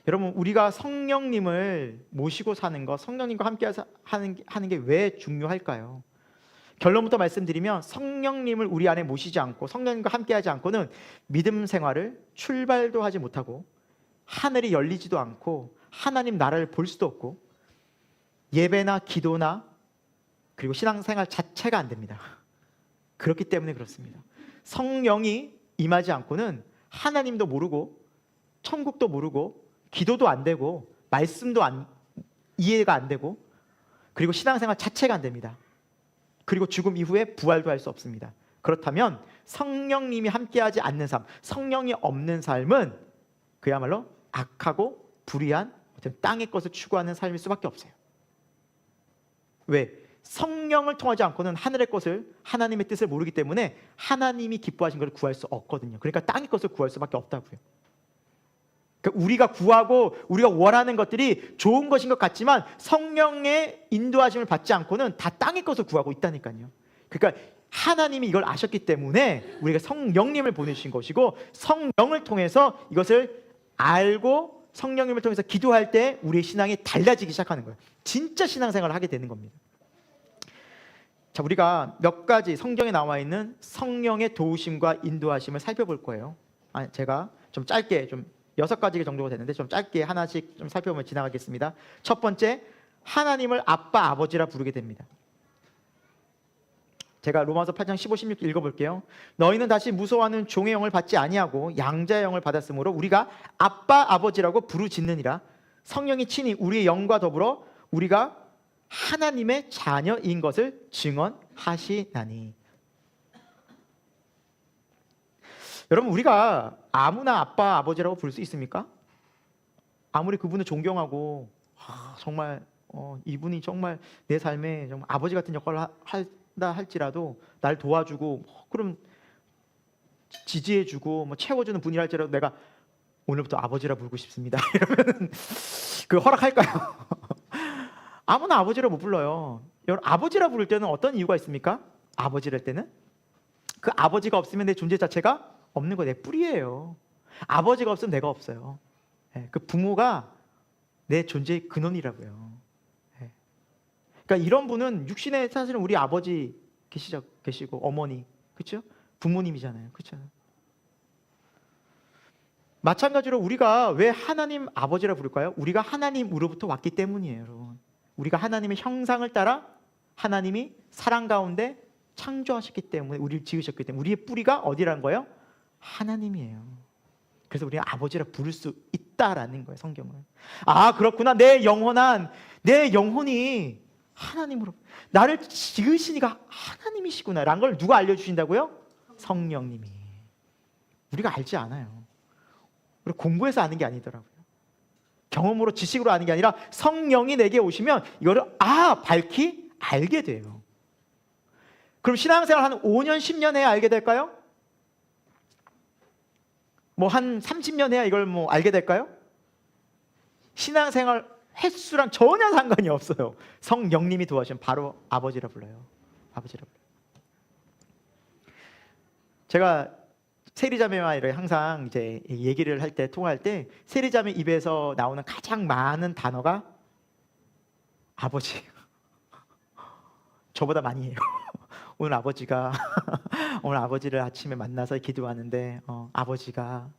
여러분, 우리가 성령님을 모시고 사는 것, 성령님과 함께 하는 게 왜 중요할까요? 결론부터 말씀드리면 성령님을 우리 안에 모시지 않고 성령님과 함께 하지 않고는 믿음 생활을 출발도 하지 못하고 하늘이 열리지도 않고 하나님 나라를 볼 수도 없고 예배나 기도나 그리고 신앙생활 자체가 안 됩니다. 그렇기 때문에 그렇습니다. 성령이 임하지 않고는 하나님도 모르고 천국도 모르고 기도도 안 되고 말씀도 이해가 안 되고 그리고 신앙생활 자체가 안 됩니다. 그리고 죽음 이후에 부활도 할 수 없습니다. 그렇다면 성령님이 함께하지 않는 삶, 성령이 없는 삶은 그야말로 악하고 불의한 어떤 땅의 것을 추구하는 삶일 수밖에 없어요. 왜? 성령을 통하지 않고는 하늘의 것을, 하나님의 뜻을 모르기 때문에 하나님이 기뻐하신 것을 구할 수 없거든요. 그러니까 땅의 것을 구할 수밖에 없다고요. 그러니까 우리가 구하고 우리가 원하는 것들이 좋은 것인 것 같지만 성령의 인도하심을 받지 않고는 다 땅의 것을 구하고 있다니까요. 그러니까 하나님이 이걸 아셨기 때문에 우리가 성령님을 보내주신 것이고, 성령을 통해서 이것을 알고 성령님을 통해서 기도할 때 우리의 신앙이 달라지기 시작하는 거예요. 진짜 신앙생활을 하게 되는 겁니다. 자, 우리가 몇 가지 성경에 나와 있는 성령의 도우심과 인도하심을 살펴볼 거예요. 제가 좀 짧게, 좀 6가지 정도가 되는데 좀 짧게 하나씩 좀 살펴보며 지나가겠습니다. 첫 번째, 하나님을 아빠, 아버지라 부르게 됩니다. 제가 로마서 8장 15, 16 읽어볼게요. 너희는 다시 무서워하는 종의 영을 받지 아니하고 양자의 영을 받았으므로 우리가 아빠, 아버지라고 부르짖느니라. 성령이 친히 우리의 영과 더불어 우리가 하나님의 자녀인 것을 증언하시나니. 여러분, 우리가 아무나 아빠, 아버지라고 부를 수 있습니까? 아무리 그분을 존경하고 정말 이분이 정말 내 삶에 정말 아버지 같은 역할을 한다 할지라도, 날 도와주고 그럼 지지해주고 채워주는 분이라 할지라도 내가 오늘부터 아버지라 부르고 싶습니다 이러면 그 허락할까요? 아무나 아버지라 못 불러요. 여러분, 아버지라 부를 때는 어떤 이유가 있습니까? 아버지랄 때는 그 아버지가 없으면 내 존재 자체가 없는 거, 내 뿌리예요. 아버지가 없으면 내가 없어요. 그 부모가 내 존재의 근원이라고요. 그러니까 이런 분은 육신에 사실은 우리 아버지 계시고 어머니, 그렇죠? 부모님이잖아요, 그렇죠? 마찬가지로 우리가 왜 하나님 아버지라 부를까요? 우리가 하나님으로부터 왔기 때문이에요, 여러분. 우리가 하나님의 형상을 따라 하나님이 사랑 가운데 창조하셨기 때문에, 우리를 지으셨기 때문에 우리의 뿌리가 어디라는 거예요? 하나님이에요. 그래서 우리가 아버지라 부를 수 있다라는 거예요, 성경은. 아, 그렇구나. 내 영혼이 하나님으로, 나를 지으시니까 하나님이시구나 라는 걸 누가 알려주신다고요? 성령님이. 우리가 알지 않아요. 우리 공부해서 아는 게 아니더라고요. 경험으로, 지식으로 아는 게 아니라 성령이 내게 오시면 이거를 밝히 알게 돼요. 그럼 신앙생활 한 5년, 10년 해야 알게 될까요? 뭐 한 30년 해야 이걸 알게 될까요? 신앙생활 횟수랑 전혀 상관이 없어요. 성령님이 도와주시면 바로 아버지라 불러요. 아버지라 불러요. 제가 세리자매와 이렇게 항상 이제 얘기를 할 때, 통화할 때 세리자매 입에서 나오는 가장 많은 단어가 아버지. 저보다 많이 해요. 오늘 오늘 아버지를 아침에 만나서 기도하는데 아버지가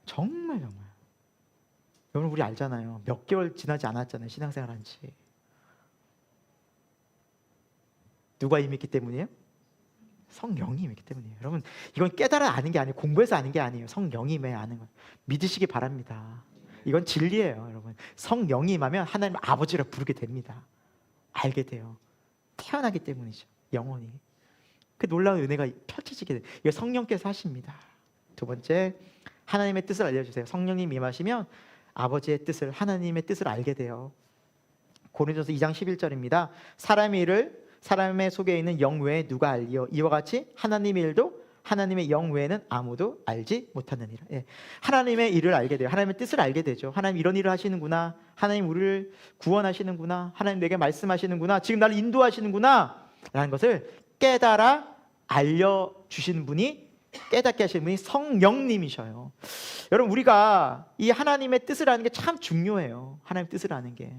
정말 여러분, 우리 알잖아요. 몇 개월 지나지 않았잖아요, 신앙생활 한 지. 누가 임했기 때문이에요? 성령이 임했기 때문이에요. 여러분, 이건 깨달아 아는 게 아니에요. 공부해서 아는 게 아니에요. 성령이 임해야 아는 거예요. 믿으시기 바랍니다. 이건 진리예요, 여러분. 성령이 임하면 하나님 아버지라 부르게 됩니다. 알게 돼요. 태어나기 때문이죠, 영원히. 그 놀라운 은혜가 펼쳐지게 돼요. 이거 성령께서 하십니다. 두 번째, 하나님의 뜻을 알려주세요. 성령님 임하시면 아버지의 뜻을, 하나님의 뜻을 알게 돼요. 고린도서 2장 11절입니다. 사람의 속에 있는 영 외에 누가 알리요? 이와 같이 하나님의 일도 하나님의 영 외에는 아무도 알지 못하느니라. 하나님의 일을 알게 돼요. 하나님의 뜻을 알게 되죠. 하나님 이런 일을 하시는구나. 하나님 우리를 구원하시는구나. 하나님 내게 말씀하시는구나. 지금 나를 인도하시는구나 라는 것을 깨달아 알려주시는 분이, 깨닫게 하시는 분이 성령님이셔요. 여러분, 우리가 이 하나님의 뜻을 아는 게 참 중요해요. 하나님의 뜻을 아는 게.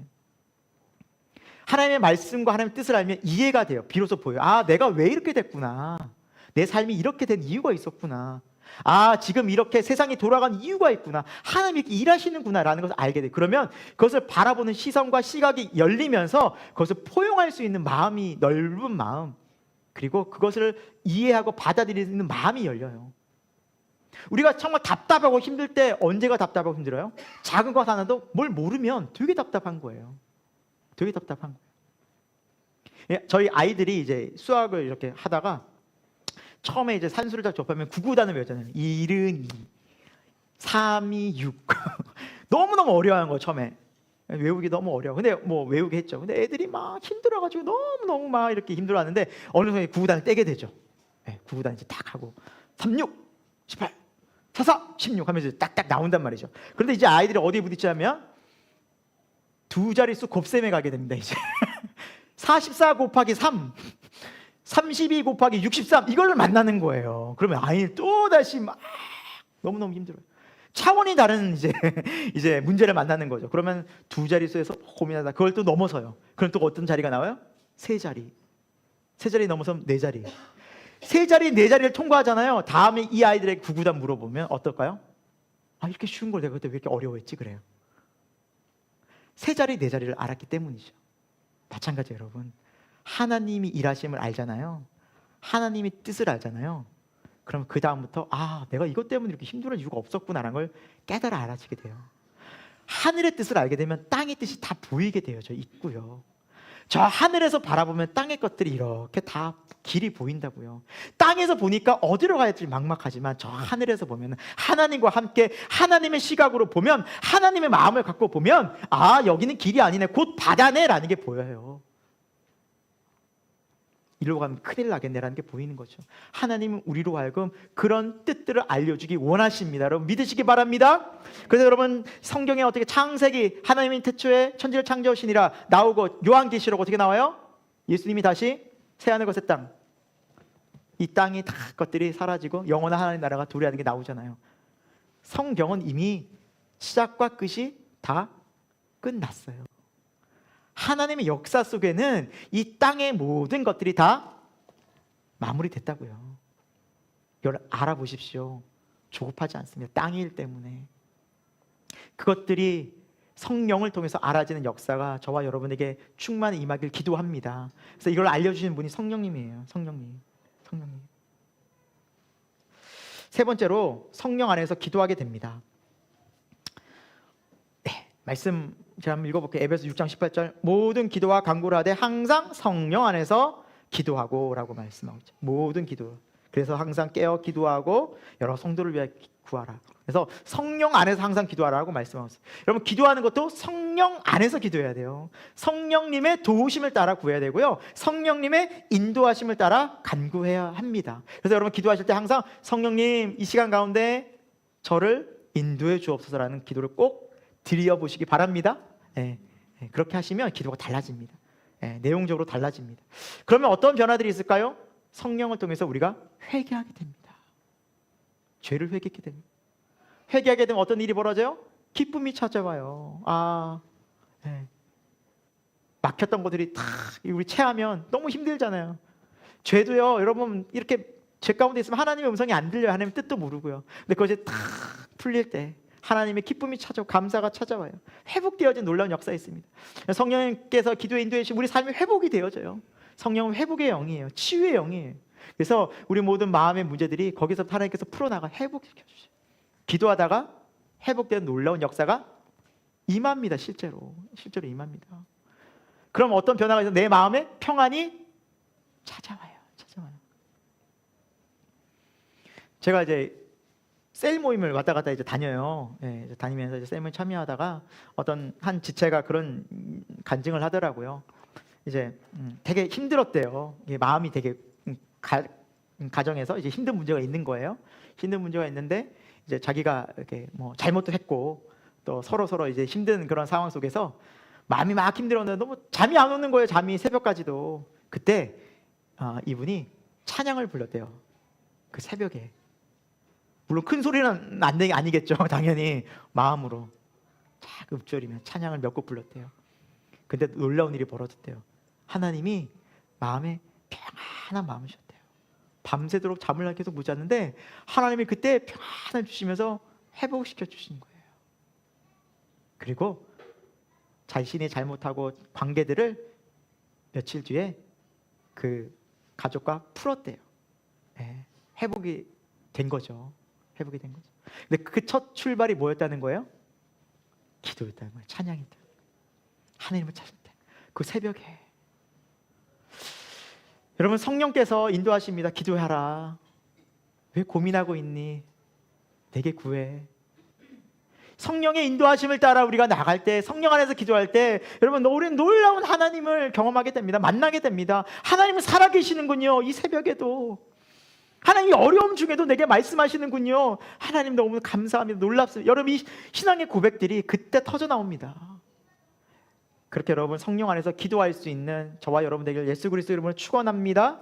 하나님의 말씀과 하나님의 뜻을 알면 이해가 돼요. 비로소 보여요. 내가 왜 이렇게 됐구나. 내 삶이 이렇게 된 이유가 있었구나. 지금 이렇게 세상이 돌아간 이유가 있구나. 하나님이 이렇게 일하시는구나 라는 것을 알게 돼요. 그러면 그것을 바라보는 시선과 시각이 열리면서 그것을 포용할 수 있는 마음이, 넓은 마음, 그리고 그것을 이해하고 받아들이는 마음이 열려요. 우리가 정말 답답하고 힘들 때 언제가 답답하고 힘들어요? 작은 것 하나도 뭘 모르면 되게 답답한 거예요. 되게 답답한 거예요. 저희 아이들이 이제 수학을 이렇게 하다가 처음에 이제 산수를 딱 접하면 99단을 외웠잖아요. 1은 2, 3이 6. 너무너무 어려워하는 거예요, 처음에. 외우기 너무 어려워. 근데 뭐 외우게 했죠. 근데 애들이 막 힘들어가지고 너무 막 이렇게 힘들어하는데 어느 순간 구구단을 떼게 되죠. 구구단 이제 딱 하고 36, 18, 44, 16 하면서 딱딱 나온단 말이죠. 그런데 이제 아이들이 어디에 부딪히냐면 두 자릿수 곱셈에 가게 됩니다. 이제 44 곱하기 3, 32 곱하기 63 이걸 만나는 거예요. 그러면 아이는 또 다시 막 너무너무 힘들어요. 차원이 다른 이제 문제를 만나는 거죠. 그러면 두 자릿수에서 고민하다 그걸 또 넘어서요. 그럼 또 어떤 자리가 나와요? 세 자리 넘어서면 네 자리. 세 자리 네 자리를 통과하잖아요. 다음에 이 아이들에게 구구단 물어보면 어떨까요? 아, 이렇게 쉬운 걸 내가 그때 왜 이렇게 어려워했지? 그래요. 세 자리 네 자리를 알았기 때문이죠. 마찬가지예요, 여러분. 하나님이 일하심을 알잖아요. 하나님이 뜻을 알잖아요. 그럼 그 다음부터 내가 이것 때문에 이렇게 힘들어할 이유가 없었구나라는 걸 깨달아 알아지게 돼요. 하늘의 뜻을 알게 되면 땅의 뜻이 다 보이게 되어져 있고요. 저 하늘에서 바라보면 땅의 것들이 이렇게 다 길이 보인다고요. 땅에서 보니까 어디로 가야 할지 막막하지만 저 하늘에서 보면 하나님과 함께 하나님의 시각으로 보면 하나님의 마음을 갖고 보면 여기는 길이 아니네, 곧 바다네 라는 게 보여요. 이리로 가면 큰일 나겠네라는 게 보이는 거죠. 하나님은 우리로 하여금 그런 뜻들을 알려주기 원하십니다. 여러분 믿으시기 바랍니다. 그래서 여러분 성경에 어떻게 창세기 하나님이 태초에 천지를 창조하시니라 나오고 요한계시록 어떻게 나와요? 예수님이 다시 새하늘과 새 땅, 이 땅이 다 것들이 사라지고 영원한 하나님 나라가 도래하는 게 나오잖아요. 성경은 이미 시작과 끝이 다 끝났어요. 하나님의 역사 속에는 이 땅의 모든 것들이 다 마무리됐다고요. 이걸 알아보십시오. 조급하지 않습니다. 땅의 일 때문에. 그것들이 성령을 통해서 알아지는 역사가 저와 여러분에게 충만히 임하길 기도합니다. 그래서 이걸 알려주시는 분이 성령님이에요. 성령님. 세 번째로 성령 안에서 기도하게 됩니다. 말씀 제가 한번 읽어볼게요. 에베소 6장 18절 모든 기도와 간구를 하되 항상 성령 안에서 기도하고 라고 말씀하고 있죠. 모든 기도. 그래서 항상 깨어 기도하고 여러 성도를 위해 구하라. 그래서 성령 안에서 항상 기도하라고 말씀하고 있어요. 여러분 기도하는 것도 성령 안에서 기도해야 돼요. 성령님의 도우심을 따라 구해야 되고요. 성령님의 인도하심을 따라 간구해야 합니다. 그래서 여러분 기도하실 때 항상 성령님 이 시간 가운데 저를 인도해 주옵소서라는 기도를 꼭 드려보시기 바랍니다. 그렇게 하시면 기도가 달라집니다. 내용적으로 달라집니다. 그러면 어떤 변화들이 있을까요? 성령을 통해서 우리가 회개하게 됩니다. 죄를 회개하게 됩니다. 회개하게 되면 어떤 일이 벌어져요? 기쁨이 찾아와요. 막혔던 것들이 다 우리 체하면 너무 힘들잖아요. 죄도요, 여러분 이렇게 죄 가운데 있으면 하나님의 음성이 안 들려요. 하나님의 뜻도 모르고요. 근데 그것이 다 풀릴 때 하나님의 기쁨이 찾아오고 감사가 찾아와요. 회복되어진 놀라운 역사가 있습니다. 성령님께서 기도에 인도해 주시면 우리 삶이 회복이 되어져요. 성령은 회복의 영이에요. 치유의 영이에요. 그래서 우리 모든 마음의 문제들이 거기서 하나님께서 풀어나가 회복시켜 주셔요. 기도하다가 회복되는 놀라운 역사가 임합니다. 실제로 임합니다. 그럼 어떤 변화가 있어서 내 마음에 평안이 찾아와요. 제가 이제 셀 모임을 왔다 갔다 이제 다녀요. 이제 다니면서 이제 셀 모임 참여하다가 어떤 한 지체가 그런 간증을 하더라고요. 이제 되게 힘들었대요. 마음이 되게 가정에서 이제 힘든 문제가 있는 거예요. 힘든 문제가 있는데 이제 자기가 이렇게 뭐 잘못도 했고 또 서로 이제 힘든 그런 상황 속에서 마음이 막 힘들었는데 너무 잠이 안 오는 거예요. 잠이 새벽까지도. 그때 이분이 찬양을 불렀대요. 그 새벽에. 물론 큰 소리는 아니겠죠. 당연히 마음으로 작 읊조리며 찬양을 몇 곡 불렀대요. 근데 놀라운 일이 벌어졌대요. 하나님이 마음에 평안한 마음을 주셨대요. 밤새도록 잠을 계속 못 잤는데 하나님이 그때 평안을 주시면서 회복시켜 주신 거예요. 그리고 자신이 잘못하고 관계들을 며칠 뒤에 그 가족과 풀었대요. 회복이 된 거죠. 근데 그 첫 출발이 뭐였다는 거예요? 기도였다는 거예요. 찬양이었다는 거예요. 하나님을 찾을 때 그 새벽에 여러분 성령께서 인도하십니다. 기도하라. 왜 고민하고 있니? 내게 구해. 성령의 인도하심을 따라 우리가 나갈 때, 성령 안에서 기도할 때 여러분 우리는 놀라운 하나님을 경험하게 됩니다. 만나게 됩니다. 하나님은 살아계시는군요. 이 새벽에도 하나님이 어려움 중에도 내게 말씀하시는군요. 하나님 너무 감사합니다. 놀랍습니다. 여러분 이 신앙의 고백들이 그때 터져 나옵니다. 그렇게 여러분 성령 안에서 기도할 수 있는 저와 여러분 되길 예수 그리스도 이름으로 축원합니다.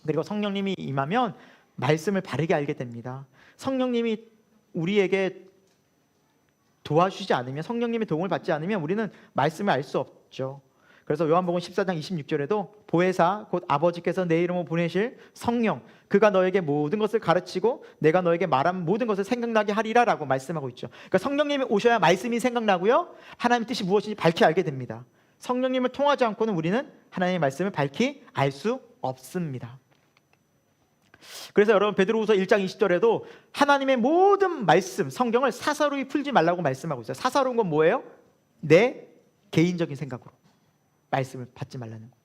그리고 성령님이 임하면 말씀을 바르게 알게 됩니다. 성령님이 우리에게 도와주지 않으면, 성령님의 도움을 받지 않으면 우리는 말씀을 알 수 없죠. 그래서 요한복음 14장 26절에도 보혜사 곧 아버지께서 내 이름으로 보내실 성령, 그가 너에게 모든 것을 가르치고 내가 너에게 말한 모든 것을 생각나게 하리라 라고 말씀하고 있죠. 그러니까 성령님이 오셔야 말씀이 생각나고요, 하나님의 뜻이 무엇인지 밝히 알게 됩니다. 성령님을 통하지 않고는 우리는 하나님의 말씀을 밝히 알 수 없습니다. 그래서 여러분 베드로후서 1장 20절에도 하나님의 모든 말씀, 성경을 사사로이 풀지 말라고 말씀하고 있어요. 사사로운 건 뭐예요? 내 개인적인 생각으로 말씀을 받지 말라는 거.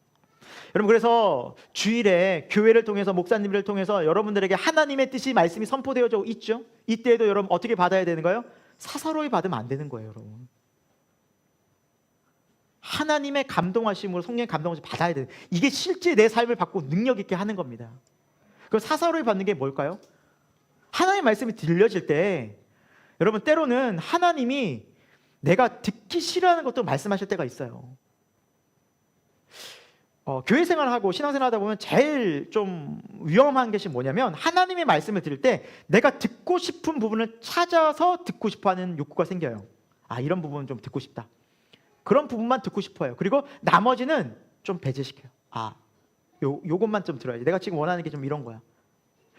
여러분 그래서 주일에 교회를 통해서, 목사님들을 통해서 여러분들에게 하나님의 뜻이 말씀이 선포되어져 있죠. 이때에도 여러분 어떻게 받아야 되는 거예요? 사사로이 받으면 안 되는 거예요. 여러분 하나님의 감동하심으로, 성령의 감동하심을 받아야 돼요. 이게 실제 내 삶을 받고 능력 있게 하는 겁니다. 그럼 사사로이 받는 게 뭘까요? 하나님의 말씀이 들려질 때 여러분 때로는 하나님이 내가 듣기 싫어하는 것도 말씀하실 때가 있어요. 교회 생활하고 신앙생활 하다 보면 제일 좀 위험한 것이 뭐냐면 하나님의 말씀을 들을 때 내가 듣고 싶은 부분을 찾아서 듣고 싶어하는 욕구가 생겨요. 아, 이런 부분은 좀 듣고 싶다. 그런 부분만 듣고 싶어요. 그리고 나머지는 좀 배제시켜요. 아, 요것만 좀 들어야지. 내가 지금 원하는 게 좀 이런 거야.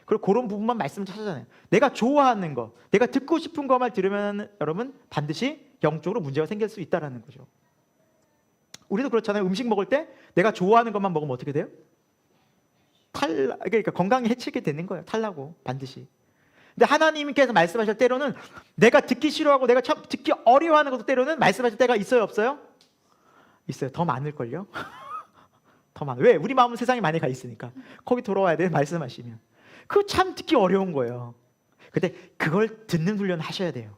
그리고 그런 부분만 말씀 찾아잖아요. 내가 좋아하는 거, 내가 듣고 싶은 것만 들으면 여러분 반드시 영적으로 문제가 생길 수 있다는 거죠. 우리도 그렇잖아요. 음식 먹을 때 내가 좋아하는 것만 먹으면 어떻게 돼요? 그러니까 건강에 해치게 되는 거예요. 탈나고 반드시. 근데 하나님께서 말씀하실 때로는 내가 듣기 싫어하고 내가 참 듣기 어려워하는 것도 때로는 말씀하실 때가 있어요, 없어요? 있어요. 더 많을걸요? 더 많아. 왜? 우리 마음은 세상에 많이 가 있으니까. 거기 돌아와야 돼, 말씀하시면. 그거 참 듣기 어려운 거예요. 근데 그걸 듣는 훈련을 하셔야 돼요.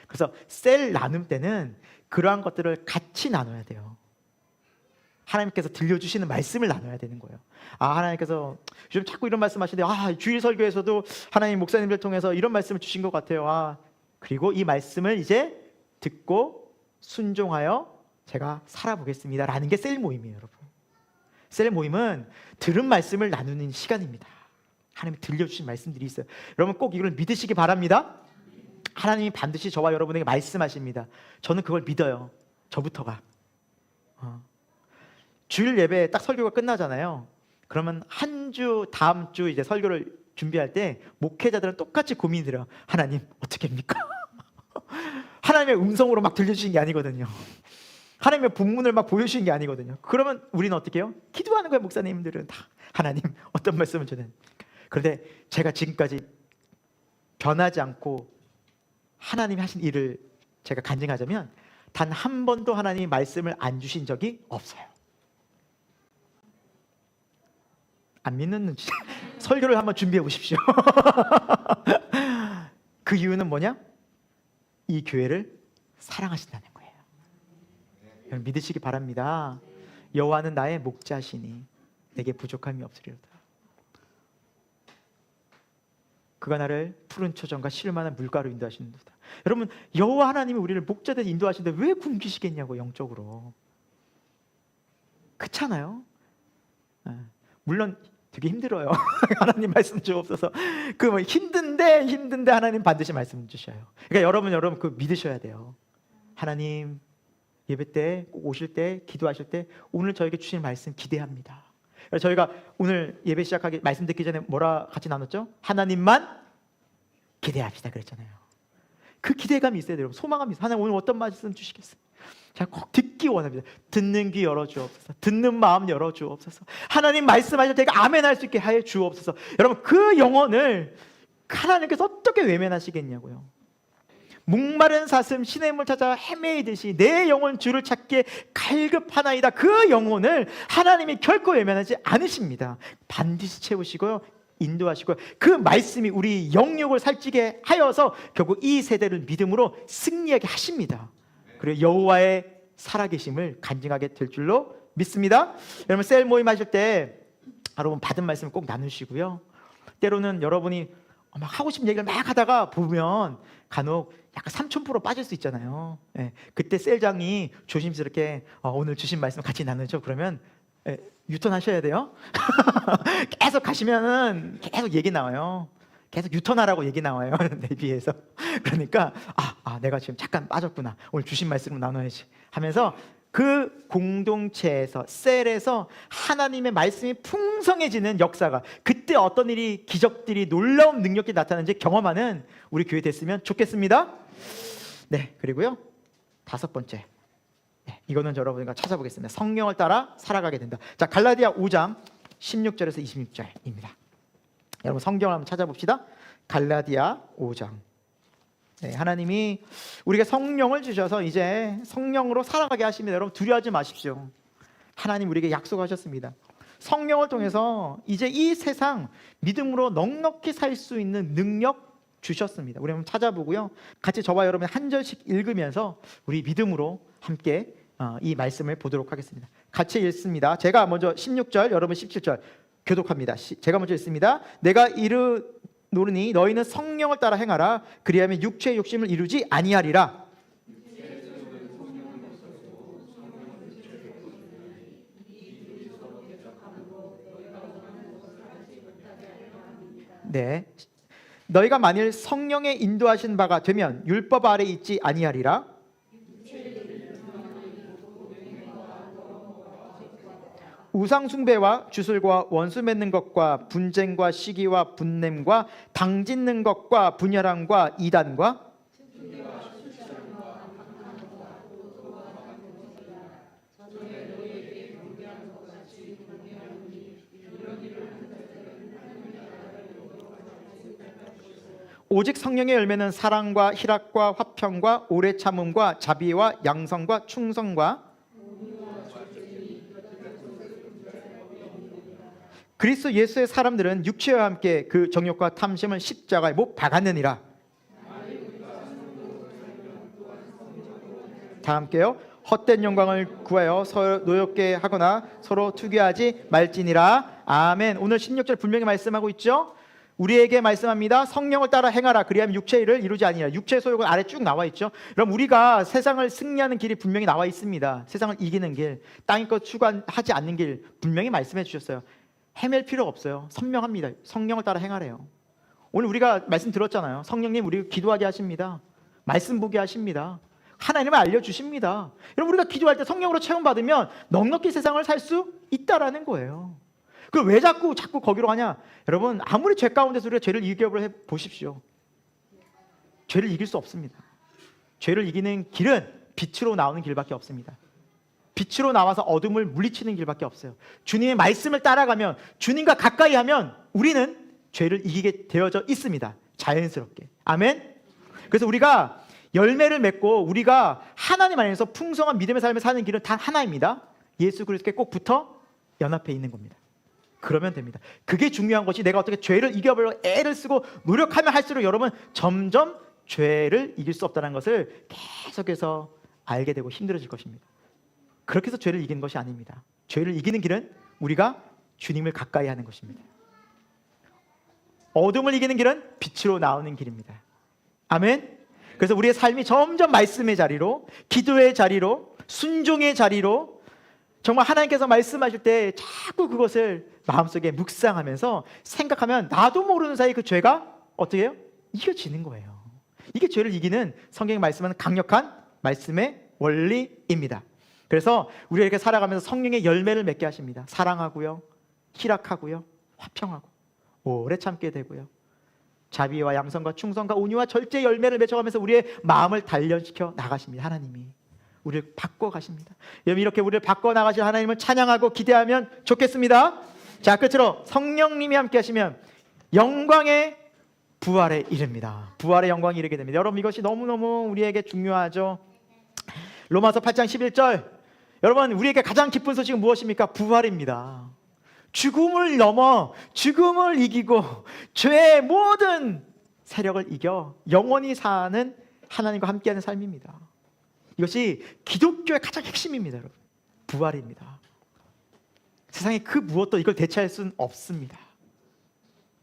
그래서 셀 나눔 때는 그러한 것들을 같이 나눠야 돼요. 하나님께서 들려주시는 말씀을 나눠야 되는 거예요. 아, 하나님께서 요즘 자꾸 이런 말씀 하시는데, 아, 주일 설교에서도 하나님 목사님들 통해서 이런 말씀을 주신 것 같아요. 아, 그리고 이 말씀을 이제 듣고 순종하여 제가 살아보겠습니다 라는 게 셀 모임이에요. 여러분, 셀 모임은 들은 말씀을 나누는 시간입니다. 하나님이 들려주신 말씀들이 있어요. 여러분 꼭 이걸 믿으시기 바랍니다. 하나님이 반드시 저와 여러분에게 말씀하십니다. 저는 그걸 믿어요. 저부터가. 주일 예배 딱 설교가 끝나잖아요. 그러면 한 주, 다음 주 이제 설교를 준비할 때 목회자들은 똑같이 고민이 들어요. 하나님 어떻게 합니까? 하나님의 음성으로 막 들려주신 게 아니거든요. 하나님의 본문을 막 보여주신 게 아니거든요. 그러면 우리는 어떻게 해요? 기도하는 거예요. 목사님들은 다 하나님 어떤 말씀을 전해. 그런데 제가 지금까지 변하지 않고 하나님이 하신 일을 제가 간증하자면 단 한 번도 하나님이 말씀을 안 주신 적이 없어요. 안 믿는 눈치. 설교를 한번 준비해 보십시오. 그 이유는 뭐냐? 이 교회를 사랑하신다는 거예요. 여러분 믿으시기 바랍니다. 여호와는 나의 목자시니 내게 부족함이 없으리로다. 그가 나를 푸른 초정과 실만한 물가로 인도하시는도다. 여러분 여호와 하나님이 우리를 목자되게 인도하시는데 왜 굶기시겠냐고. 영적으로 그렇잖아요. 물론 되게 힘들어요. 하나님 말씀 주옵소서. 그 뭐 힘든데 하나님 반드시 말씀 주셔요. 그러니까 여러분 그 믿으셔야 돼요. 하나님 예배 때 꼭 오실 때 기도하실 때 오늘 저에게 주신 말씀 기대합니다. 저희가 오늘 예배 시작하기 말씀 듣기 전에 뭐라 같이 나눴죠? 하나님만 기대합시다 그랬잖아요. 그 기대감이 있어야 돼요. 소망감이 있어요. 하나님 오늘 어떤 말씀 주시겠어요? 제가 꼭 듣기 원합니다. 듣는 귀 열어주옵소서. 듣는 마음 열어주옵소서. 하나님 말씀하실 때 아멘 할 수 있게 하여 주옵소서. 여러분 그 영혼을 하나님께서 어떻게 외면하시겠냐고요. 목마른 사슴 시냇물 찾아 헤매이듯이 내 영혼 주를 찾기에 갈급하나이다. 그 영혼을 하나님이 결코 외면하지 않으십니다. 반드시 채우시고요. 인도하시고 그 말씀이 우리 영육을 살찌게 하여서 결국 이 세대를 믿음으로 승리하게 하십니다. 그리고 여호와의 살아계심을 간증하게 될 줄로 믿습니다. 여러분 셀 모임 하실 때 여러분 받은 말씀 꼭 나누시고요. 때로는 여러분이 막 하고 싶은 얘기를 막 하다가 보면 간혹 약간 3000% 빠질 수 있잖아요. 예, 그때 셀장이 조심스럽게 오늘 주신 말씀 같이 나누죠. 그러면 유턴하셔야 돼요. 계속 가시면은 계속 얘기 나와요. 계속 유턴하라고 얘기 나와요. 내비에서. 그러니까 내가 지금 잠깐 빠졌구나. 오늘 주신 말씀으로 나눠야지 하면서 그 공동체에서 셀에서 하나님의 말씀이 풍성해지는 역사가 그때 어떤 일이 기적들이 놀라운 능력이 나타나는지 경험하는 우리 교회 됐으면 좋겠습니다. 네, 그리고요 5번째 이거는 여러분과 찾아보겠습니다. 성령을 따라 살아가게 된다. 자, 갈라디아 5장 16절에서 26절입니다. 여러분 성경을 한번 찾아봅시다. 갈라디아 5장. 네, 하나님이 우리가 성령을 주셔서 이제 성령으로 살아가게 하십니다. 여러분 두려워하지 마십시오. 하나님 우리에게 약속하셨습니다. 성령을 통해서 이제 이 세상 믿음으로 넉넉히 살 수 있는 능력 주셨습니다. 우리 한번 찾아보고요. 같이 저와 여러분 한 절씩 읽으면서 우리 믿음으로 함께 이 말씀을 보도록 하겠습니다. 같이 읽습니다. 제가 먼저 16절, 여러분 17절 교독합니다. 제가 먼저 읽습니다. 내가 이르노니 너희는 성령을 따라 행하라. 그리하면 육체의 욕심을 이루지 아니하리라. 네, 너희가 만일 성령의 인도하신 바가 되면 율법 아래 있지 아니하리라. 우상 숭배와 주술과 원수 맺는 것과 분쟁과 시기와 분냄과 당짓는 것과 분열함과 이단과 오직 성령의 열매는 사랑과 희락과 화평과 오래 참음과 자비와 양성과 충성과 그리스도 예수의 사람들은 육체와 함께 그 정욕과 탐심을 십자가에 못 박았느니라. 다 함께요. 헛된 영광을 구하여 서로 노엽게 하거나 서로 투기하지 말지니라. 아멘. 오늘 16절 분명히 말씀하고 있죠. 우리에게 말씀합니다. 성령을 따라 행하라. 그리하면 육체의 일을 이루지 아니하라. 육체의 소욕은 아래 쭉 나와 있죠. 그럼 우리가 세상을 승리하는 길이 분명히 나와 있습니다. 세상을 이기는 길, 땅의 것 추구하지 않는 길 분명히 말씀해 주셨어요. 헤맬 필요가 없어요. 선명합니다. 성령을 따라 행하래요. 오늘 우리가 말씀 들었잖아요. 성령님 우리 기도하게 하십니다. 말씀 보게 하십니다. 하나님을 알려주십니다. 여러분 우리가 기도할 때 성령으로 체험받으면 넉넉히 세상을 살 수 있다라는 거예요. 그럼 왜 자꾸 거기로 가냐? 여러분 아무리 죄 가운데서 우리가 죄를 이겨해 보십시오. 죄를 이길 수 없습니다. 죄를 이기는 길은 빛으로 나오는 길밖에 없습니다. 빛으로 나와서 어둠을 물리치는 길밖에 없어요. 주님의 말씀을 따라가면, 주님과 가까이 하면 우리는 죄를 이기게 되어져 있습니다. 자연스럽게. 아멘. 그래서 우리가 열매를 맺고 우리가 하나님 안에서 풍성한 믿음의 삶을 사는 길은 단 하나입니다. 예수 그리스도께 꼭 붙어 연합해 있는 겁니다. 그러면 됩니다. 그게 중요한 것이 내가 어떻게 죄를 이겨보려고 애를 쓰고 노력하면 할수록 여러분 점점 죄를 이길 수 없다는 것을 계속해서 알게 되고 힘들어질 것입니다. 그렇게 해서 죄를 이기는 것이 아닙니다. 죄를 이기는 길은 우리가 주님을 가까이 하는 것입니다. 어둠을 이기는 길은 빛으로 나오는 길입니다. 아멘. 그래서 우리의 삶이 점점 말씀의 자리로, 기도의 자리로, 순종의 자리로, 정말 하나님께서 말씀하실 때 자꾸 그것을 마음속에 묵상하면서 생각하면 나도 모르는 사이 그 죄가 어떻게 해요? 이겨지는 거예요. 이게 죄를 이기는 성경이 말씀하는 강력한 말씀의 원리입니다. 그래서 우리가 이렇게 살아가면서 성령의 열매를 맺게 하십니다. 사랑하고요, 희락하고요, 화평하고 오래 참게 되고요, 자비와 양성과 충성과 온유와 절제 열매를 맺어가면서 우리의 마음을 단련시켜 나가십니다. 하나님이 우리를 바꿔가십니다. 여러분 이렇게 우리를 바꿔나가실 하나님을 찬양하고 기대하면 좋겠습니다. 자, 끝으로 성령님이 함께 하시면 영광의 부활에 이릅니다. 부활의 영광이 이르게 됩니다. 여러분 이것이 너무너무 우리에게 중요하죠. 로마서 8장 11절, 여러분 우리에게 가장 기쁜 소식은 무엇입니까? 부활입니다. 죽음을 넘어 죽음을 이기고 죄의 모든 세력을 이겨 영원히 사는 하나님과 함께하는 삶입니다. 이것이 기독교의 가장 핵심입니다, 여러분. 부활입니다. 세상에 그 무엇도 이걸 대체할 수는 없습니다.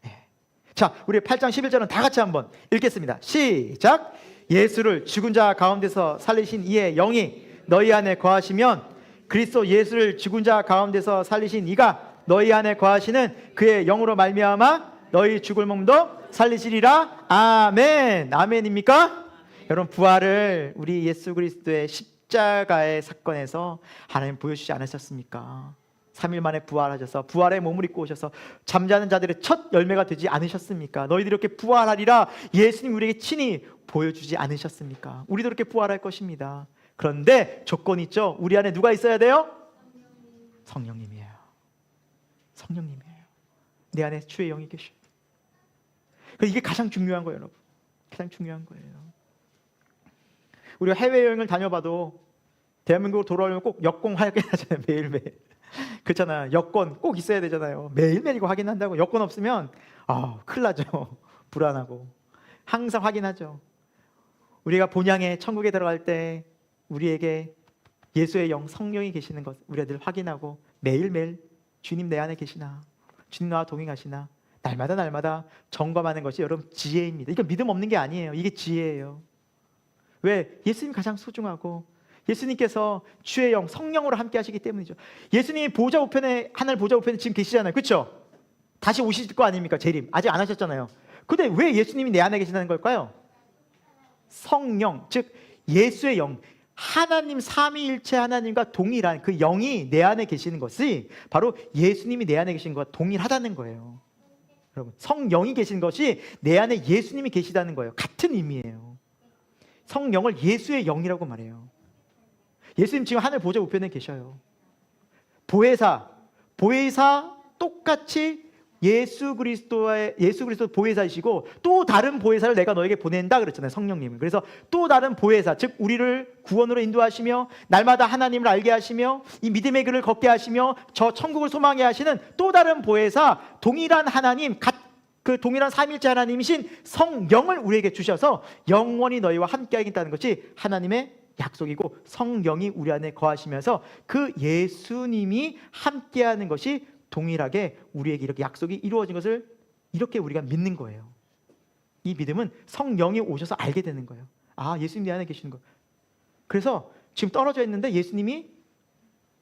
네. 자, 우리 8장 11절은 다 같이 한번 읽겠습니다. 시작. 예수를 죽은 자 가운데서 살리신 이의 영이 너희 안에 거하시면 그리스도 예수를 죽은 자 가운데서 살리신 이가 너희 안에 거하시는 그의 영으로 말미암아 너희 죽을 몸도 살리시리라. 아멘. 아멘입니까? 여러분, 부활을 우리 예수 그리스도의 십자가의 사건에서 하나님 보여주지 않으셨습니까? 3일 만에 부활하셔서 부활의 몸을 입고 오셔서 잠자는 자들의 첫 열매가 되지 않으셨습니까? 너희들이 이렇게 부활하리라 예수님 우리에게 친히 보여주지 않으셨습니까? 우리도 이렇게 부활할 것입니다. 그런데 조건이 있죠. 우리 안에 누가 있어야 돼요? 성령님이에요. 성령님이에요. 내 안에 주의 영이 계셔요. 이게 가장 중요한 거예요, 여러분. 가장 중요한 거예요. 우리가 해외여행을 다녀봐도 대한민국으로 돌아오려면 꼭 여권 확인하잖아요. 매일매일. 그렇잖아요. 여권 꼭 있어야 되잖아요. 매일매일 이거 확인한다고. 여권 없으면 큰일 나죠. 불안하고. 항상 확인하죠. 우리가 본향에 천국에 들어갈 때 우리에게 예수의 영 성령이 계시는 것 우리가 늘 확인하고 매일매일 주님 내 안에 계시나, 주님 나와 동행하시나 날마다 점검하는 것이 여러분 지혜입니다. 이거 믿음 없는 게 아니에요. 이게 지혜예요. 왜? 예수님 가장 소중하고 예수님께서 주의 영 성령으로 함께 하시기 때문이죠. 예수님이 보좌 우편에 하늘 보좌 우편에 지금 계시잖아요. 그렇죠? 다시 오실 거 아닙니까? 재림 아직 안 하셨잖아요. 근데 왜 예수님이 내 안에 계시다는 걸까요? 성령, 즉 예수의 영, 하나님 삼위일체 하나님과 동일한 그 영이 내 안에 계시는 것이 바로 예수님이 내 안에 계신 것과 동일하다는 거예요. 여러분, 성령이 계신 것이 내 안에 예수님이 계시다는 거예요. 같은 의미예요. 성령을 예수의 영이라고 말해요. 예수님 지금 하늘 보좌 우편에 계셔요. 보혜사 똑같이 예수 그리스도 보혜사이시고 또 다른 보혜사를 내가 너에게 보낸다 그랬잖아요. 성령님을. 그래서 또 다른 보혜사, 즉 우리를 구원으로 인도하시며 날마다 하나님을 알게 하시며 이 믿음의 길을 걷게 하시며 저 천국을 소망해 하시는 또 다른 보혜사, 동일한 하나님, 그 동일한 삼일째 하나님이신 성령을 우리에게 주셔서 영원히 너희와 함께 하겠다는 것이 하나님의 약속이고, 성령이 우리 안에 거하시면서 그 예수님이 함께하는 것이 동일하게 우리에게 이렇게 약속이 이루어진 것을 이렇게 우리가 믿는 거예요. 이 믿음은 성령이 오셔서 알게 되는 거예요. 예수님 내 안에 계시는 거. 그래서 지금 떨어져 있는데 예수님이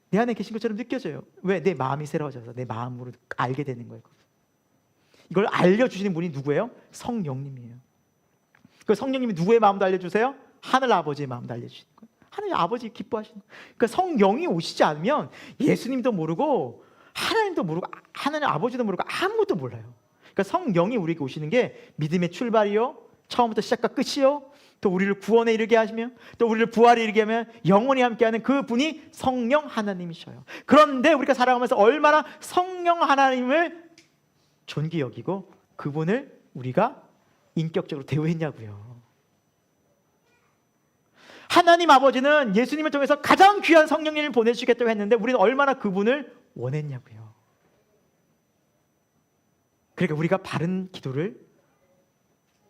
내 안에 계신 것처럼 느껴져요. 왜? 내 마음이 새로워져서 내 마음으로 알게 되는 거예요. 이걸 알려주시는 분이 누구예요? 성령님이에요. 그 성령님이 누구의 마음도 알려주세요? 하늘 아버지의 마음도 알려주시는 거예요. 하늘 아버지 기뻐하시는 거예요. 그러니까 성령이 오시지 않으면 예수님도 모르고 하나님도 모르고 하나님 아버지도 모르고 아무것도 몰라요. 그러니까 성령이 우리에게 오시는 게 믿음의 출발이요, 처음부터 시작과 끝이요, 또 우리를 구원에 이르게 하시며 또 우리를 부활에 이르게 하면 영원히 함께하는 그 분이 성령 하나님이셔요. 그런데 우리가 살아가면서 얼마나 성령 하나님을 존귀 여기고 그분을 우리가 인격적으로 대우했냐고요. 하나님 아버지는 예수님을 통해서 가장 귀한 성령님을 보내주시겠다고 했는데 우리는 얼마나 그분을 원했냐고요. 그러니까 우리가 바른 기도를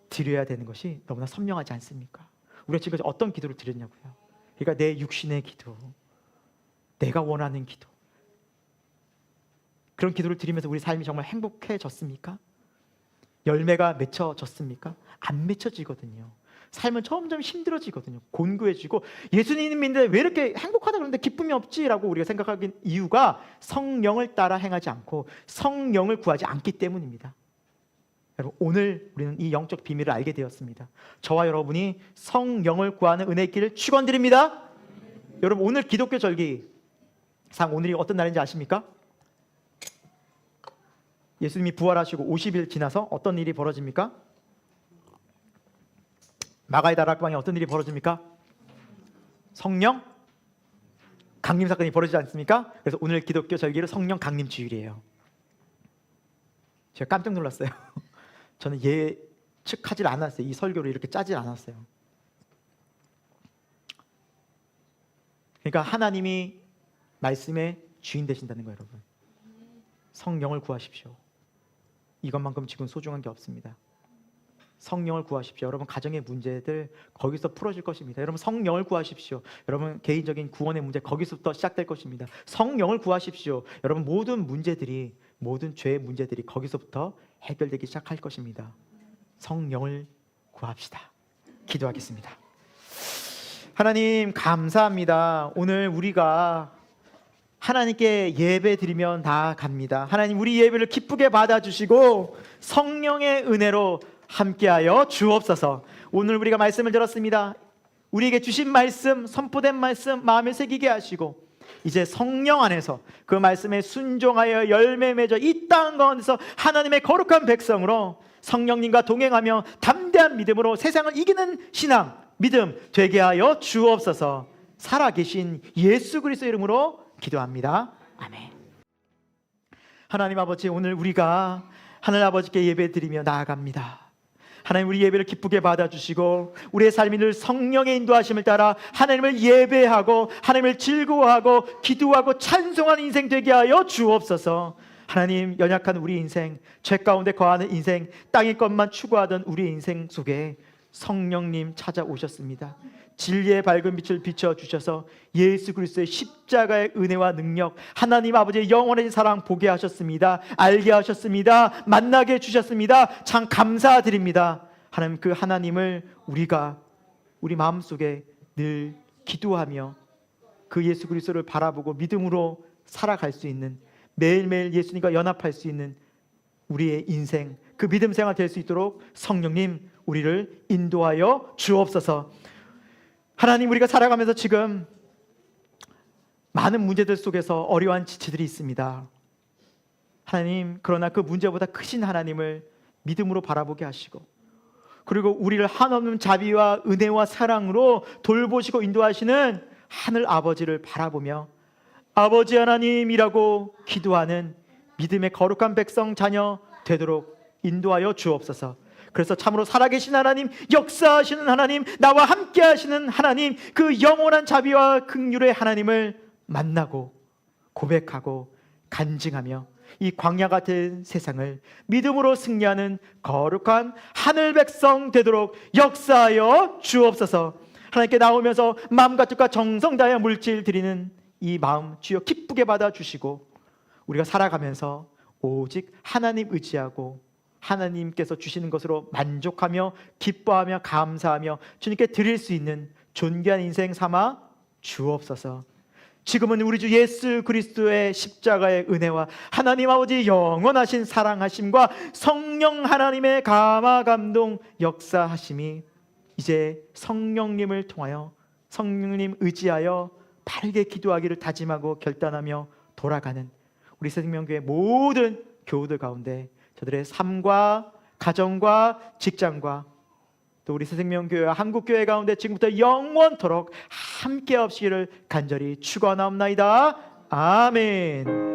드려야 되는 것이 너무나 선명하지 않습니까? 우리가 지금까지 어떤 기도를 드렸냐고요. 그러니까 내 육신의 기도, 내가 원하는 기도, 그런 기도를 드리면서 우리 삶이 정말 행복해졌습니까? 열매가 맺혀졌습니까? 안 맺혀지거든요. 삶은 점점 힘들어지거든요. 곤고해지고 예수님 믿는데 왜 이렇게 행복하다 그러는데 기쁨이 없지라고 우리가 생각하는 이유가 성령을 따라 행하지 않고 성령을 구하지 않기 때문입니다. 여러분, 오늘 우리는 이 영적 비밀을 알게 되었습니다. 저와 여러분이 성령을 구하는 은혜의 길을 축원드립니다. 여러분, 오늘 기독교 절기상 오늘이 어떤 날인지 아십니까? 예수님이 부활하시고 50일 지나서 어떤 일이 벌어집니까? 마가의 다락방에 어떤 일이 벌어집니까? 성령 강림 사건이 벌어지지 않습니까? 그래서 오늘 기독교 절기로 성령 강림 주일이에요. 제가 깜짝 놀랐어요. 저는 예측하지 않았어요. 이 설교를 이렇게 짜지 않았어요. 그러니까 하나님이 말씀의 주인 되신다는 거예요, 여러분. 성령을 구하십시오. 이것만큼 지금 소중한 게 없습니다. 성령을 구하십시오. 여러분 가정의 문제들 거기서 풀어질 것입니다. 여러분 성령을 구하십시오. 여러분 개인적인 구원의 문제 거기서부터 시작될 것입니다. 성령을 구하십시오. 여러분 모든 문제들이, 모든 죄의 문제들이 거기서부터 해결되기 시작할 것입니다. 성령을 구합시다. 기도하겠습니다. 하나님 감사합니다. 오늘 우리가 하나님께 예배 드리며 나아갑니다. 하나님 우리 예배를 기쁘게 받아주시고 성령의 은혜로 함께하여 주옵소서. 오늘 우리가 말씀을 들었습니다. 우리에게 주신 말씀, 선포된 말씀 마음에 새기게 하시고 이제 성령 안에서 그 말씀에 순종하여 열매 맺어 이 땅 가운데서 하나님의 거룩한 백성으로 성령님과 동행하며 담대한 믿음으로 세상을 이기는 신앙, 믿음 되게 하여 주옵소서. 살아계신 예수 그리스도의 이름으로 기도합니다. 아멘. 하나님 아버지, 오늘 우리가 하늘 아버지께 예배드리며 나아갑니다. 하나님 우리 예배를 기쁘게 받아주시고 우리의 삶이 늘 성령의 인도하심을 따라 하나님을 예배하고 하나님을 즐거워하고 기도하고 찬송하는 인생 되게 하여 주옵소서. 하나님 연약한 우리 인생, 죄 가운데 거하는 인생, 땅의 것만 추구하던 우리의 인생 속에 성령님 찾아오셨습니다. 진리의 밝은 빛을 비춰주셔서 예수 그리스도의 십자가의 은혜와 능력, 하나님 아버지의 영원한 사랑 보게 하셨습니다. 알게 하셨습니다. 만나게 해주셨습니다. 참 감사드립니다. 하나님 그 하나님을 우리가 우리 마음속에 늘 기도하며 그 예수 그리스도를 바라보고 믿음으로 살아갈 수 있는, 매일매일 예수님과 연합할 수 있는 우리의 인생, 그 믿음 생활 될 수 있도록 성령님 우리를 인도하여 주옵소서. 하나님 우리가 살아가면서 지금 많은 문제들 속에서 어려운 지체들이 있습니다. 하나님 그러나 그 문제보다 크신 하나님을 믿음으로 바라보게 하시고 그리고 우리를 한없는 자비와 은혜와 사랑으로 돌보시고 인도하시는 하늘 아버지를 바라보며 아버지 하나님이라고 기도하는 믿음의 거룩한 백성 자녀 되도록 인도하여 주옵소서. 그래서 참으로 살아계신 하나님, 역사하시는 하나님, 나와 함께 하시는 하나님, 그 영원한 자비와 긍휼의 하나님을 만나고 고백하고 간증하며 이 광야 같은 세상을 믿음으로 승리하는 거룩한 하늘 백성 되도록 역사하여 주옵소서. 하나님께 나오면서 마음과 뜻과 정성 다하여 물질 드리는 이 마음 주여 기쁘게 받아주시고 우리가 살아가면서 오직 하나님 의지하고 하나님께서 주시는 것으로 만족하며 기뻐하며 감사하며 주님께 드릴 수 있는 존귀한 인생 삼아 주옵소서. 지금은 우리 주 예수 그리스도의 십자가의 은혜와 하나님 아버지 영원하신 사랑하심과 성령 하나님의 감화 감동 역사하심이 이제 성령님을 통하여 성령님 의지하여 바르게 기도하기를 다짐하고 결단하며 돌아가는 우리 생명교회 모든 교우들 가운데 저들의 삶과 가정과 직장과 또 우리 새생명교회와 한국교회 가운데 지금부터 영원토록 함께 없시기를 간절히 축원하옵나이다. 아멘.